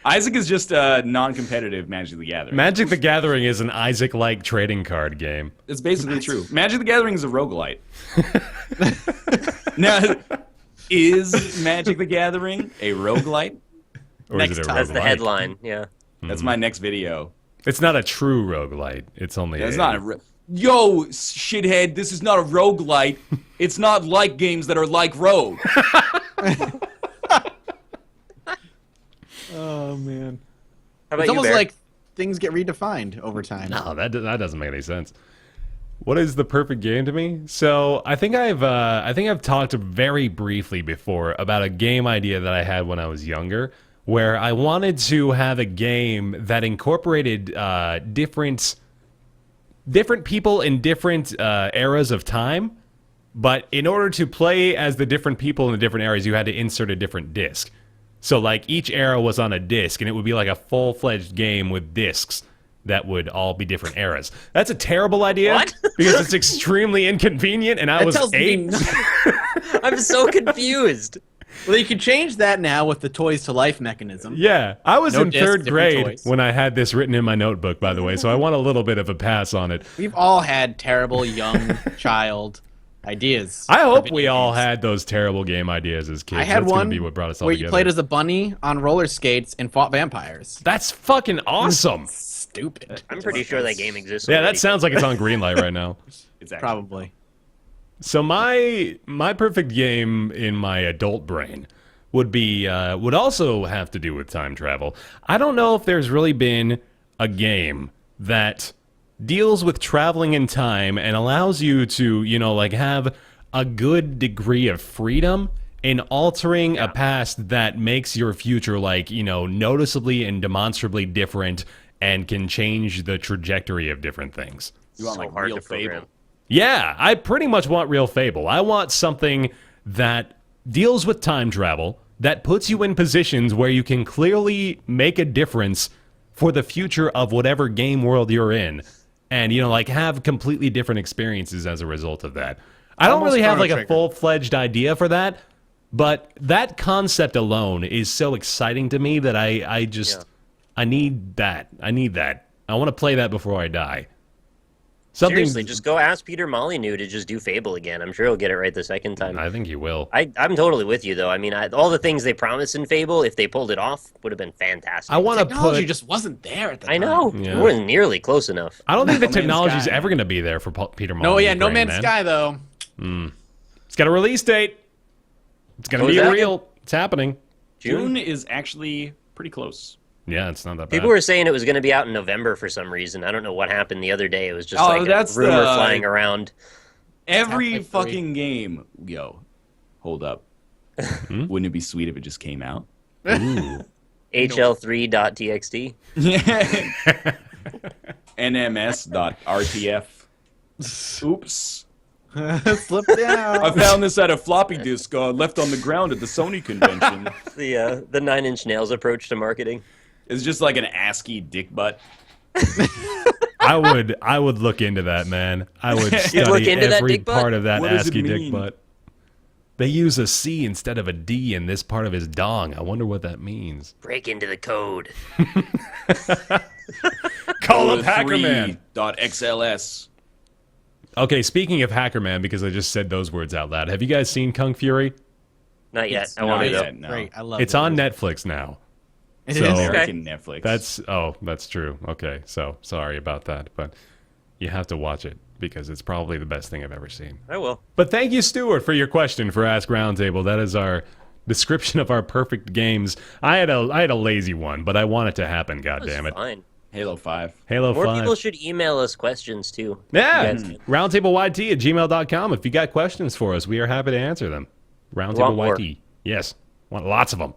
Isaac is just a non-competitive Magic the Gathering. Magic the Gathering is an Isaac-like trading card game. It's basically true. Magic the Gathering is a roguelite. Now, is Magic the Gathering a roguelite? Or is Next it a time. That's the roguelike? headline, yeah. That's my next video. It's not a true roguelite. It's only It's not a yo, shithead, this is not a roguelite. It's not like games that are like Rogue. Oh man. How about It's you, almost Bear? like things get redefined over time. No, that doesn't make any sense. What is the perfect game to me? So I think I've talked very briefly before about a game idea that I had when I was younger, where I wanted to have a game that incorporated different people in different eras of time. But in order to play as the different people in the different eras, you had to insert a different disc. So like each era was on a disc, and it would be like a full-fledged game with discs that would all be different eras. That's a terrible idea. What? Because it's extremely inconvenient, and I was tells me 8. nothing. I'm so confused. Well, you can change that now with the Toys to Life mechanism. Yeah, I was No in discs, 3rd different grade toys. when I had this written in my notebook, by the way, so I want a little bit of a pass on it. We've all had terrible young child ideas. I for hope video we all games. had those terrible game ideas as kids. I had That's one gonna be what brought us all where together. you played as a bunny on roller skates and fought vampires. That's fucking awesome. Stupid. I'm pretty sure that game exists. Yeah, already. that sounds like it's on Greenlight right now. It's actually Probably. So my perfect game in my adult brain would also have to do with time travel. I don't know if there's really been a game that deals with traveling in time and allows you to, like have a good degree of freedom in altering a past that makes your future, like, you know, noticeably and demonstrably different and can change the trajectory of different things. You want So like hard real to program. Fable. Yeah, I pretty much want real Fable. I want something that deals with time travel, that puts you in positions where you can clearly make a difference for the future of whatever game world you're in. And, you know, like, have completely different experiences as a result of that. I don't Almost really have, Chrono like, a Trigger. full-fledged idea for that, but that concept alone is so exciting to me that I just... I need that. I need that. I want to play that before I die. Something. Seriously, just go ask Peter Molyneux to just do Fable again. I'm sure he'll get it right the second time. I think he will. I'm totally with you, though. I mean, all the things they promised in Fable, if they pulled it off, would have been fantastic. I want to Technology put... just wasn't there at the I time. know. Yeah. It wasn't nearly close enough. I don't think the No Man's technology's Sky. ever going to be there for Peter Molyneux. No, yeah, No brain, Man's man. Sky though. It's got a release date. It's going to What be was that? real. It's happening. June is actually pretty close. Yeah, it's not that bad. People were saying it was going to be out in November for some reason. I don't know what happened the other day. It was just Oh, like a that's rumor the- flying around. Every Half-Life 3. fucking game. Yo, hold up. Wouldn't it be sweet if it just came out? Ooh. HL3.txt. NMS.RTF. Oops. Slip down. I found this at a floppy disk left on the ground at the Sony convention. The 9 Inch Nails approach to marketing. It's just like an ASCII dick butt. I would look into that, man. I would look study into that every dick butt? part of that What does it ASCII dick mean? butt. They use a C instead of a D in this part of his dong. I wonder what that means. Break into the code. Call up Hackerman. .xls. Okay, speaking of Hackerman, because I just said those words out loud, have you guys seen Kung Fury? Not yet. It's I want to not though. yet, no. Great, I love It's it. on Netflix now. It So- is. American Netflix. That's true. Okay, so sorry about that, but you have to watch it because it's probably the best thing I've ever seen. I will. But thank you, Stuart, for your question for Ask Roundtable. That is our description of our perfect games. I had a lazy one, but I want it to happen. God That was damn it! fine. Halo 5. Halo More 5. people should email us questions too. Yeah, You guys can. roundtableYT@gmail.com. If you got questions for us, we are happy to answer them. Want more. RoundtableYT. Yes, want lots of them.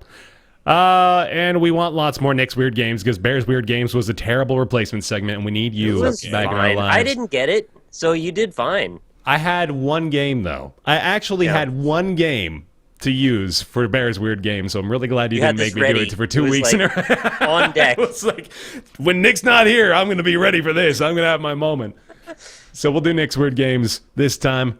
And we want lots more Nick's Weird Games because Bear's Weird Games was a terrible replacement segment, and we need you It was back in our fine. lives. I didn't get it, so you did fine. I had one game though. I actually Yeah. had one game to use for Bear's Weird Game, so I'm really glad you You had didn't make this me do ready. it for 2 It was weeks in a like row. on deck. It was like, when Nick's not here, I'm going to be ready for this. I'm going to have my moment. So we'll do Nick's Weird Games this time.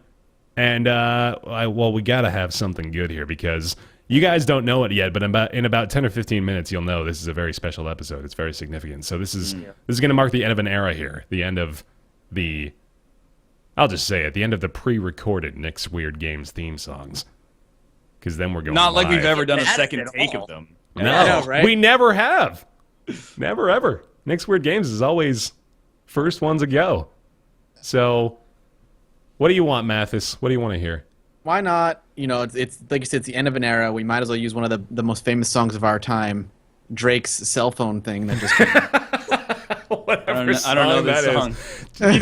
And, well, we got to have something good here because you guys don't know it yet, but in about 10 or 15 minutes, you'll know this is a very special episode. It's very significant. So this is going to mark the end of an era here, the end of the... I'll just say it, the end of the pre-recorded Nick's Weird Games theme songs. Because then we're going Not like live. we've ever done a Bad second at take all. of them. No, I know, right? we never have. Never, ever. Nick's Weird Games is always first ones a go. So, what do you want, Mathas? What do you want to hear? Why not? You know, it's like you said, it's the end of an era. We might as well use one of the most famous songs of our time, Drake's cell phone thing that just came out. Whatever I don't know song this that song.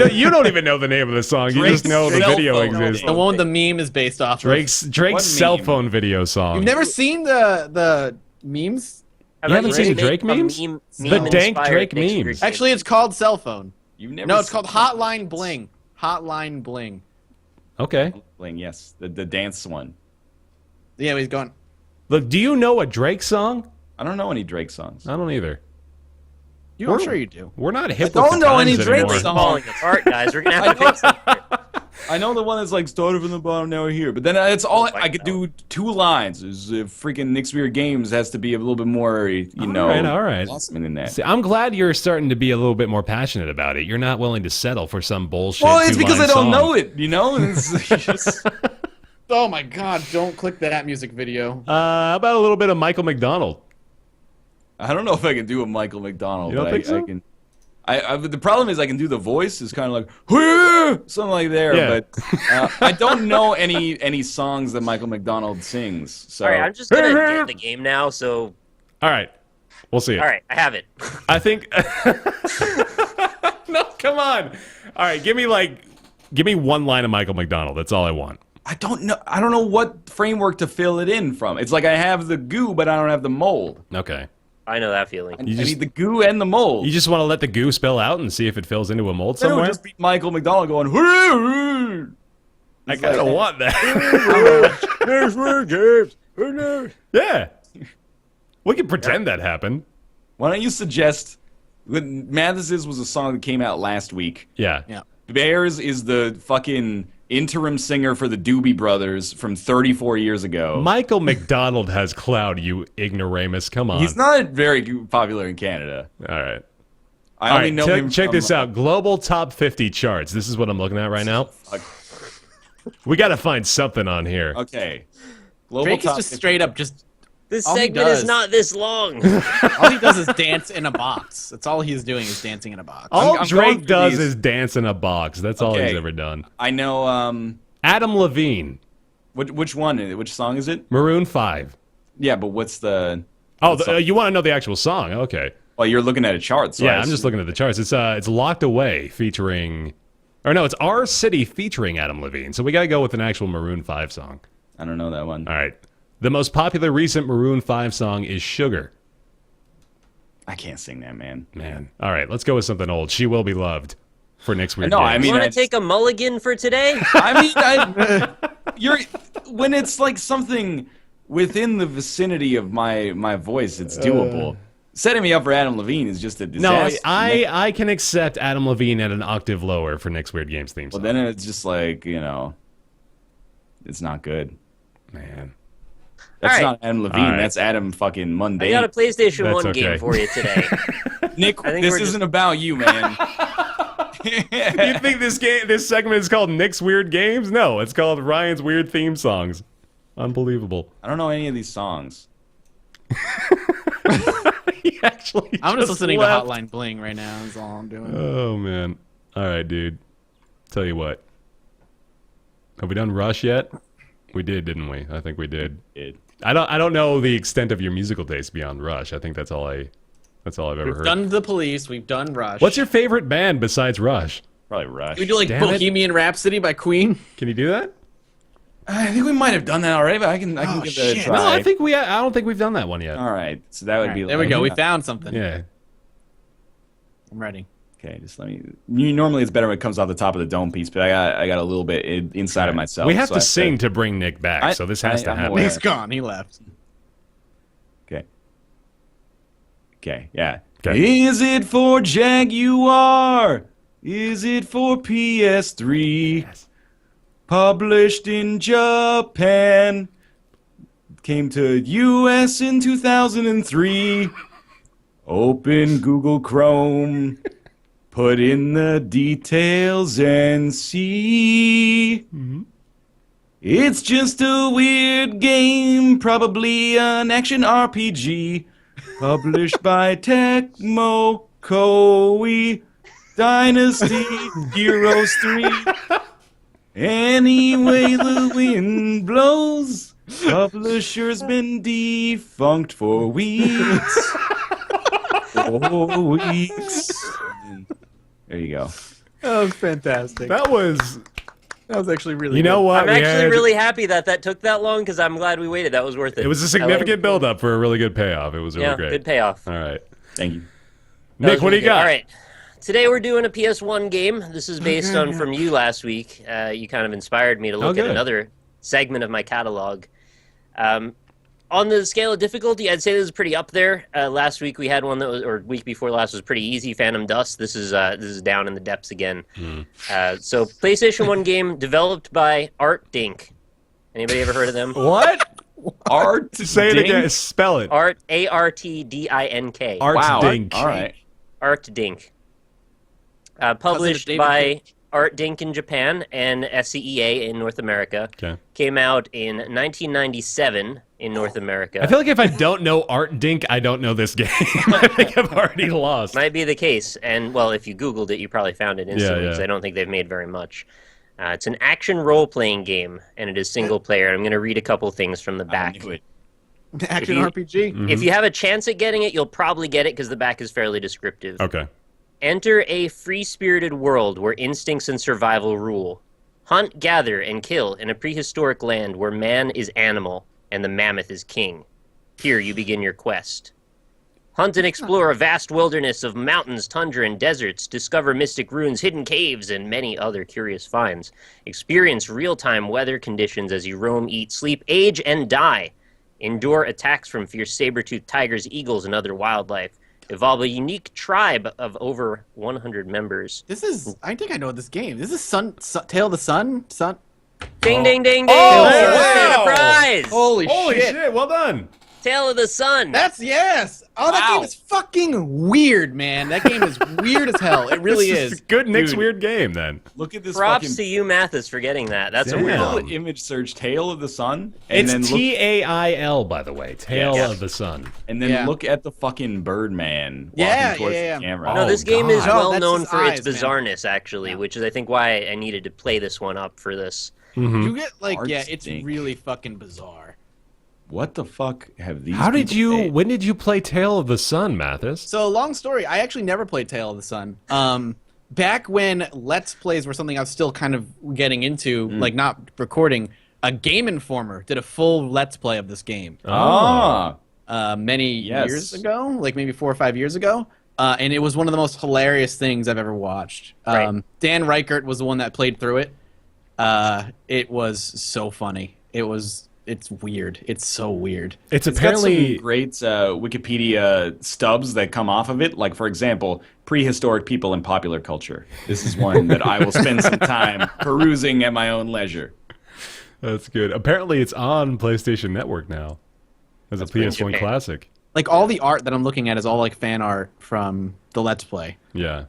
is. You don't even know the name of the song. You just Drake's know the cell video phone exists. video. The one with the meme is based off of. Drake's What cell meme? phone video song. You've never seen the memes? You haven't seen the Make Drake a memes? meme The dank inspired Drake Nick's Weird memes. Game. Actually, it's called Cell Phone. You've never No, it's seen called Hotline Bling. Hotline Bling. Okay. Bling, yes. The dance one. Yeah, he's going. Look, do you know a Drake song? I don't know any Drake songs. I don't either. I'm sure you do. We're not hip don't with the know any times Drake anymore. songs. falling apart, guys. We're gonna have to fix it. I know the one that's like started from the bottom, now we're here. But then it's all I could do 2 lines. Is freaking Nick's Weird Games has to be a little bit more, all right. blossoming than that. See, I'm glad you're starting to be a little bit more passionate about it. You're not willing to settle for some bullshit. Well, it's because I don't two-line know song. it, It's just, Oh my God! Don't click that music video. How about a little bit of Michael McDonald? I don't know if I can do a Michael McDonald. You don't but think so? I can. The problem is I can do the voice. It's kind of like "Hoo!" something like there, Yeah. but I don't know any songs that Michael McDonald sings. So All right, I'm just gonna get the game now. So, All right. We'll see it. all right, I have it. I think... no, come on. All right, give me one line of Michael McDonald. That's all I want. I don't know what framework to fill it in from. It's like I have the goo, but I don't have the mold. Okay. I know that feeling. I need the goo and the mold. You just want to let the goo spill out and see if it fills into a mold Then it somewhere? would just be Michael McDonald going, "Hoo-hoo-hoo." I kind of want that. Yeah. We can pretend that happened. Why don't you suggest... Mathas's was a song that came out last week. Yeah. Yeah. Bears is the fucking interim singer for the Doobie Brothers from 34 years ago. Michael McDonald has clout, you ignoramus. Come on. He's not very popular in Canada. All right. I All only right, know him check from, this out. Global top 50 charts. This is what I'm looking at right now. Fuck. We got to find something on here. Okay. Global Drake is top just 50. straight up just This All he segment is does- not this long. all he does is dance in a box. That's all he's doing is dancing in a box. All I'm going Drake through does these. is dance in a box. That's all he's Okay. ever done. I know, Adam Levine, which one? Which song is it? Maroon 5. Yeah, but what's the... Oh, you want to know the actual song? Okay. Well, you're looking at a chart, so Yeah, I I'm just assume- looking at the charts. It's Locked Away featuring... Or no, it's Our City featuring Adam Levine. So we got to go with an actual Maroon 5 song. I don't know that one. All right. The most popular recent Maroon 5 song is Sugar. I can't sing that, man. Man. All right, let's go with something old. She Will Be Loved for next week. No, I You mean, want I to take a mulligan for today? you're when it's like something within the vicinity of my voice, it's doable. Setting me up for Adam Levine is just a No, disaster. I can accept Adam Levine at an octave lower for next Weird Games theme Well, song. then it's just like, it's not good. Man. That's All right. not Adam Levine. All right. That's Adam fucking I Mundane. got a PlayStation That's 1 okay. game for you today. Nick, I think this we're just- isn't about you, man. You think this segment is called Nick's Weird Games? No, it's called Ryan's Weird Theme Songs. Unbelievable. I don't know any of these songs. He actually I'm just listening left. to Hotline Bling right now. That's all I'm doing. Oh, man. All right, dude. Tell you what. Have we done Rush yet? We did, didn't we? I think we did. I don't know the extent of your musical taste beyond Rush. I think that's all I've ever We've heard. done The Police. We've done Rush. What's your favorite band besides Rush? Probably Rush. We do like Damn it. Bohemian Rhapsody by Queen. Can you do that? I think we might have done that already, but I can give that a shit. try. No, I don't think we've done that one yet. All right, so that would be. There we go. We found something. Yeah. I'm ready. Okay, just let me. Normally, it's better when it comes off the top of the dome piece, but I got a little bit inside of myself. We have so to I sing to bring Nick back, so this has to I'm happen. aware. Nick's gone. He left. Okay. Okay. Yeah. Okay. Is it for Jaguar? Is it for PS3? Yes. Published in Japan. Came to US in 2003. Open Google Chrome. Put in the details and see. It's just a weird game, probably an action RPG. Published by Tecmo Koei. Dynasty Heroes 3. Anyway, the wind blows. Publisher's been defunct for weeks. 4 weeks. There you go. That was fantastic. That was. That was actually really You know good. what? I'm actually really happy that took that long because I'm glad we waited. That was worth it. It was a significant build-up for a really good payoff. It was really Yeah, great. good payoff. All right. Thank you. That Nick, was what do really you got? good. All right. Today we're doing a PS1 game. This is based on from you last week. You kind of inspired me to look at good. another segment of my catalog. On the scale of difficulty, I'd say this is pretty up there. Last week we had one that was, or week before last was pretty easy. Phantom Dust. This is down in the depths again. So PlayStation 1 game developed by Art Dink. Anybody ever heard of them? What? Art. Say it again. Spell it. Art ARTDINK. Art Wow. Dink. All right. Art Dink. Published David by Dink. Art Dink in Japan and SCEA in North America. Okay. Came out in 1997 in North America. I feel like if I don't know Art Dink, I don't know this game. I think I've already lost. Might be the case. And, well, if you Googled it, you probably found it instantly yeah. because I don't think they've made very much. It's an action role-playing game, and it is single-player. I'm going to read a couple things from the I back. knew it. Action you- RPG. If you have a chance at getting it, you'll probably get it because the back is fairly descriptive. Okay. Enter a free-spirited world where instincts and survival rule. Hunt, gather, and kill in a prehistoric land where man is animal and the mammoth is king. Here you begin your quest. Hunt and explore a vast wilderness of mountains, tundra, and deserts. Discover mystic ruins, hidden caves, and many other curious finds. Experience real-time weather conditions as you roam, eat, sleep, age, and die. Endure attacks from fierce saber-toothed tigers, eagles, and other wildlife. Evolve a unique tribe of over 100 members. I think I know this game. This is Tale of the Sun? Ding, ding, ding, ding! Oh, Yes, wow. a prize! Holy shit, well done. Tale of the Sun! Yes! Oh, that Wow. game is fucking weird, man. That game is weird as hell. It really This is. a good Nick's Dude. weird game, then. Look at this Props fucking to you, Mathas, for getting that. That's a Damn. weird Google one. image search Tail of the Sun. And It's then look, Tail, by the way. Tail Yes. of the Sun. and then Yeah. look at the fucking Birdman walking Yeah, towards yeah, yeah. the camera. No, Oh, this game is God. well that's known his for its eyes, man. bizarreness, actually, which is, I think, why I needed to play this one up for this. You get Art it's stink. really fucking bizarre. What the fuck have these? How did people you, made? when did you play Tail of the Sun, Mathas? So, long story, I actually never played Tale of the Sun. Back when Let's Plays were something I was still kind of getting into, like not recording, a Game Informer did a full Let's Play of this game Ah, many Yes. years ago, like maybe 4 or 5 years ago. And it was one of the most hilarious things I've ever watched. Right. Dan Reichert was the one that played through it. It was so funny. It's weird. It's so weird. It's it's got apparently... some great Wikipedia stubs that come off of it. Like, for example, prehistoric people in popular culture. This is one that I will spend some time perusing at my own leisure. That's good. Apparently it's on PlayStation Network now as a pretty PS1 Japan. classic. Like all the art that I'm looking at is all like fan art from the Let's Play. Yeah.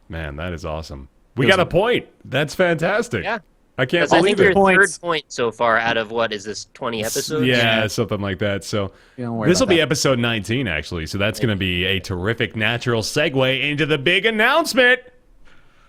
Man, that is awesome. We got a point. That's fantastic. Yeah. I can't That's, I think, believe your it. Points. third point so far out of, what, is this 20 episodes? Yeah, something like that. So Don't worry this will about be that. episode 19, actually. So that's going to be a terrific natural segue into the big announcement.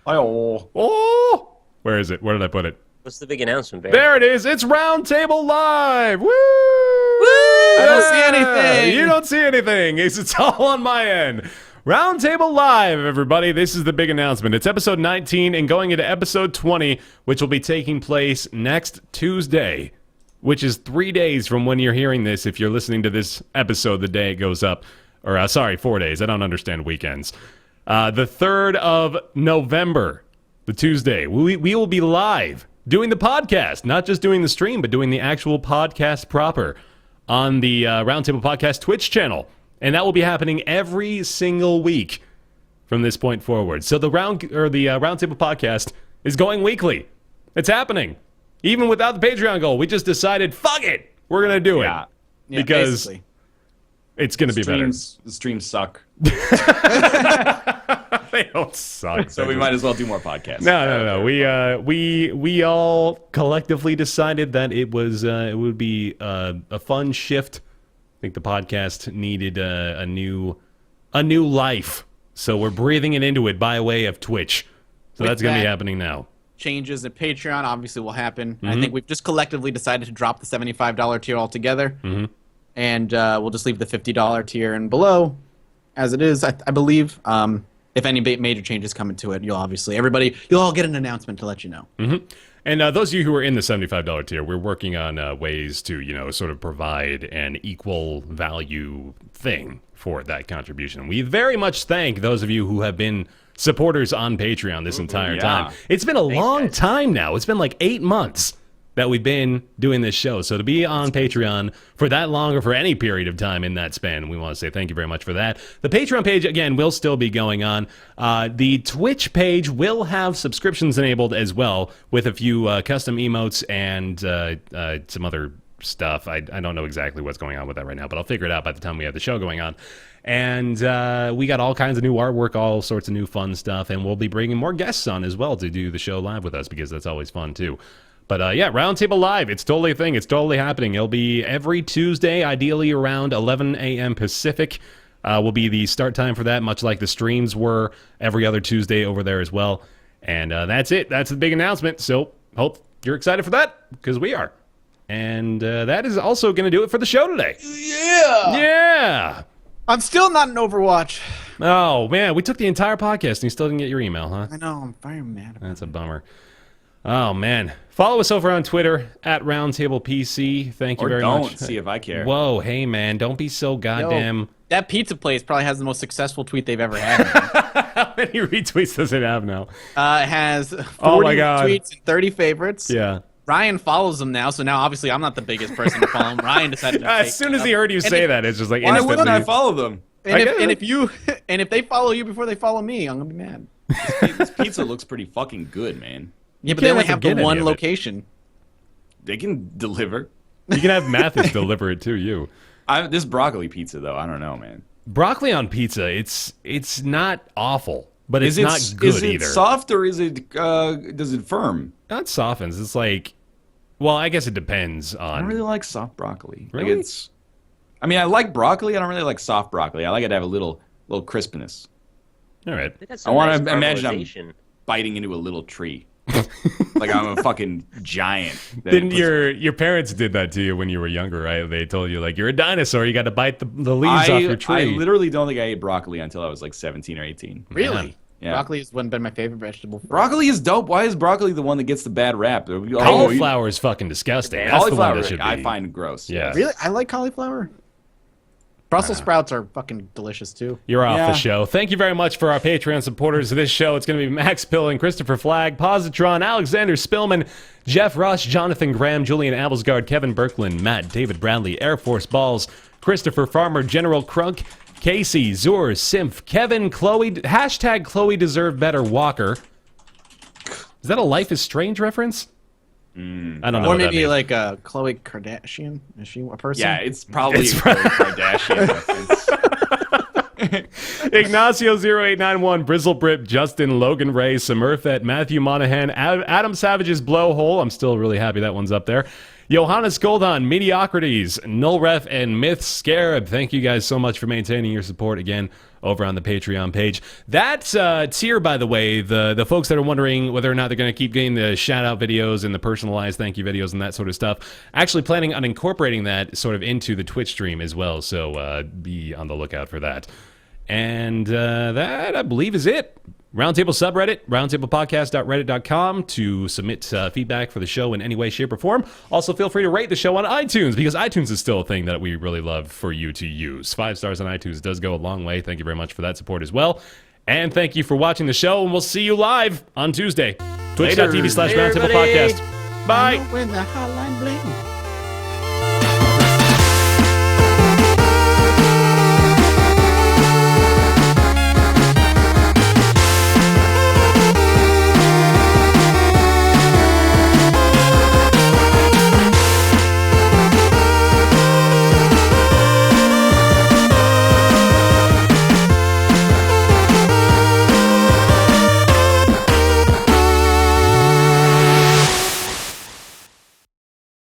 Oh, Oh, where is it? Where did I put it? What's the big announcement, Bear? There it is. It's Roundtable Live. Woo! I don't see anything. You don't see anything. It's all on my end. Roundtable Live, everybody. This is the big announcement. It's episode 19 and going into episode 20, which will be taking place next Tuesday, which is 3 days from when you're hearing this if you're listening to this episode the day it goes up. Or, 4 days. I don't understand weekends. The 3rd of November, the Tuesday, we will be live doing the podcast. Not just doing the stream, but doing the actual podcast proper on the Roundtable Podcast Twitch channel. And that will be happening every single week from this point forward. So the Roundtable Podcast is going weekly. It's happening. Even without the Patreon goal, we just decided, fuck it, we're going to do it. yeah. Yeah, because basically. it's going to be better. The streams suck. They don't suck. So we might as well do more podcasts. No. We all collectively decided that it would be a fun shift. I think the podcast needed a new life, so we're breathing it into it by way of Twitch. So With that's going to be that- happening now. Changes in Patreon obviously will happen. Mm-hmm. I think we've just collectively decided to drop the $75 tier altogether. Mm-hmm. And we'll just leave the $50 tier and below as it is, I believe. If any major changes come into it, you'll all get an announcement to let you know. Mm-hmm. And those of you who are in the $75 tier, we're working on ways to, sort of provide an equal value thing for that contribution. We very much thank those of you who have been supporters on Patreon this entire yeah. time. It's been a long guys. time now. It's been like 8 months that we've been doing this show. So to be on Patreon for that long or for any period of time in that span, we want to say thank you very much for that. The Patreon page, again, will still be going on. The Twitch page will have subscriptions enabled as well with a few custom emotes and some other stuff. I don't know exactly what's going on with that right now, but I'll figure it out by the time we have the show going on. And we got all kinds of new artwork, all sorts of new fun stuff, and we'll be bringing more guests on as well to do the show live with us because that's always fun too. But yeah, Roundtable Live, it's totally a thing. It's totally happening. It'll be every Tuesday, ideally around 11 a.m. Pacific will be the start time for that, much like the streams were every other Tuesday over there as well. And that's it. That's the big announcement. So hope you're excited for that, because we are. And that is also going to do it for the show today. Yeah! Yeah! I'm still not in Overwatch. Oh, man, we took the entire podcast and you still didn't get your email, huh? I know, I'm very mad about That's a bummer. Oh, man. Follow us over on Twitter at RoundtablePC. Thank you Or very don't. much. See if I care. Whoa, hey, man. Don't be so goddamn... That pizza place probably has the most successful tweet they've ever had. How many retweets does it have now? It has 40 Oh my God. tweets and 30 favorites. Yeah. Ryan follows them now, so now obviously I'm not the biggest person to follow him. Ryan decided to As take soon it as he up. heard you And say if- that, it's just like Why instantly... wouldn't I follow them? And if they follow you before they follow me, I'm gonna be mad. This pizza looks pretty fucking good, man. Yeah, but can't they only have to have get the any one of it. location. They can deliver. You can have Mathas deliver it to you. This broccoli pizza, though, I don't know, man. Broccoli on pizza, it's not awful, but it's Is not good is it either. soft or is it does it firm? Not softens. It's like, well, I guess it depends I on. don't really like soft broccoli. Really? Like I mean, I like broccoli. I don't really like soft broccoli. I like it to have a little crispiness. All right. That's I a wanna nice imagine I'm- caramelization. Biting into a little tree, like I'm a fucking giant. that Didn't puts- your parents did that to you when you were younger, right? They told you like you're a dinosaur. You got to bite the leaves off your I tree. literally don't think I ate broccoli until I was like 17 or 18. Really? Yeah. Broccoli has been my favorite vegetable. Broccoli is dope. Why is broccoli the one that gets the bad rap? Cauliflower is fucking disgusting. That's the one Cauliflower, that should be. I find gross. Yeah. Really? I like cauliflower. Brussels sprouts are fucking delicious too. You're off Yeah. the show. Thank you very much for our Patreon supporters of this show. It's going to be Max Pilling, Christopher Flagg, Positron, Alexander Spillman, Jeff Rush, Jonathan Graham, Julian Abelsgard, Kevin Birkland, Matt, David Bradley, Air Force Balls, Christopher Farmer, General Crunk, Casey, Zur, Simph, Kevin, Chloe, hashtag Chloe Deserve Better Walker. Is that a Life is Strange reference? I don't know. Or what that maybe means. like Khloe Kardashian. Is she a person? Yeah, it's probably a Kardashian reference. Ignacio0891, Brizzlebrip, Justin, Logan Ray, Samurthet, Matthew Monahan, Adam Savage's Blowhole. I'm still really happy that one's up there. Johannes Goldon, Mediocrities, Nullref, and Myth Scarab. Thank you guys so much for maintaining your support again over on the Patreon page. That tier, by the way, the folks that are wondering whether or not they're going to keep getting the shout-out videos and the personalized thank you videos and that sort of stuff, actually planning on incorporating that sort of into the Twitch stream as well, so be on the lookout for that. And that, I believe, is it. Roundtable subreddit, roundtablepodcast.reddit.com to submit feedback for the show in any way, shape, or form. Also, feel free to rate the show on iTunes, because iTunes is still a thing that we really love for you to use. 5 stars on iTunes does go a long way. Thank you very much for that support as well. And thank you for watching the show, and we'll see you live on Tuesday. Twitch.tv/roundtablepodcast. Bye. When the hotline bling.